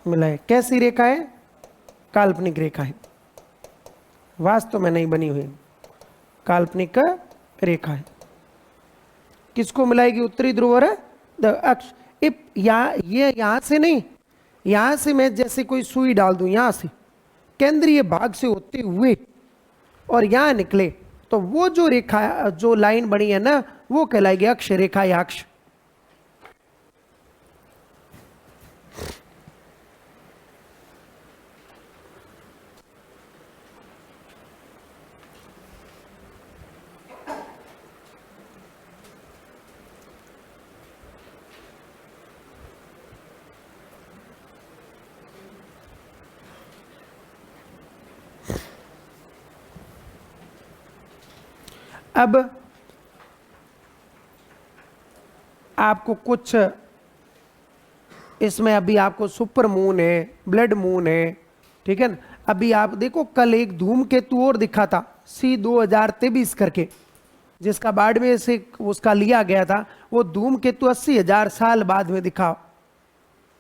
मिलाए। कैसी रेखा है? काल्पनिक रेखा है, वास्तव में नहीं बनी हुई, काल्पनिक रेखा है। किसको मिलाएगी? उत्तरी ध्रुव और अक्ष। ये यहां से नहीं, यहां से मैं जैसे कोई सुई डाल दूं, यहां से केंद्रीय भाग से होते हुए और यहां निकले, तो वो जो रेखा, जो लाइन बनी है ना, वो कहलाएगी अक्ष रेखा या अक्ष। अब आपको कुछ इसमें अभी आपको सुपर मून है, ब्लड मून है, ठीक है ना। अभी आप देखो कल एक धूमकेतु और दिखा था C 2023 करके, जिसका बाड़मेर से उसका लिया गया था। वो धूमकेतु 80,000 साल बाद में दिखा,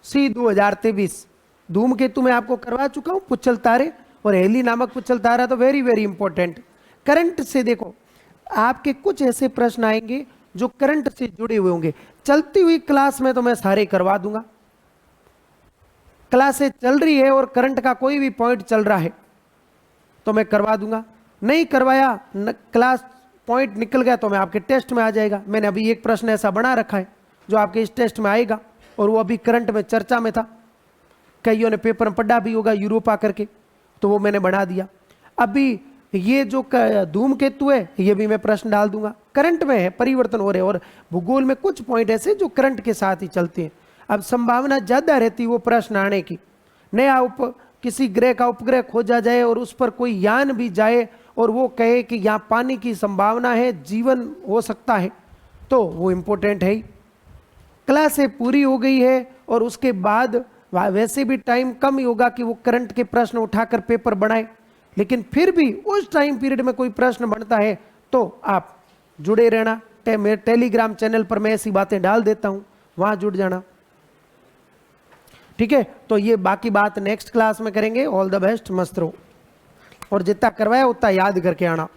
C 2023। धूमकेतु में आपको करवा चुका हूं, पुच्छल तारे और हेली नामक पुच्छल तारा तो वेरी वेरी इंपॉर्टेंट। करंट से देखो, आपके कुछ ऐसे प्रश्न आएंगे जो करंट से जुड़े हुए होंगे। चलती हुई क्लास में तो मैं सारे करवा दूंगा, क्लासें चल रही है और करंट का कोई भी पॉइंट चल रहा है तो मैं करवा दूंगा। नहीं करवाया, क्लास पॉइंट निकल गया तो मैं आपके टेस्ट में आ जाएगा। मैंने अभी एक प्रश्न ऐसा बना रखा है जो आपके इस टेस्ट में आएगा, और वो अभी करंट में चर्चा में था, कईयों ने पेपर में पढ़ा भी होगा यूरोपा करके, तो वो मैंने बना दिया। अभी ये जो धूमकेतु है ये भी मैं प्रश्न डाल दूंगा, करंट में है, परिवर्तन हो रहे हैं, और भूगोल में कुछ पॉइंट ऐसे जो करंट के साथ ही चलते हैं। अब संभावना ज्यादा रहती वो प्रश्न आने की, नया किसी ग्रह का उपग्रह खोजा जाए और उस पर कोई यान भी जाए और वो कहे कि यहाँ पानी की संभावना है, जीवन हो सकता है, तो वो इंपॉर्टेंट है ही। क्लासें पूरी हो गई है और उसके बाद वैसे भी टाइम कम ही होगा कि वो करंट के प्रश्न उठाकर पेपर बनाए, लेकिन फिर भी उस टाइम पीरियड में कोई प्रश्न बनता है तो आप जुड़े रहना। मेरे टेलीग्राम चैनल पर मैं ऐसी बातें डाल देता हूं, वहां जुड़ जाना, ठीक है। तो ये बाकी बात नेक्स्ट क्लास में करेंगे। ऑल द बेस्ट, मस्त रहो, और जितना करवाया उतना याद करके आना।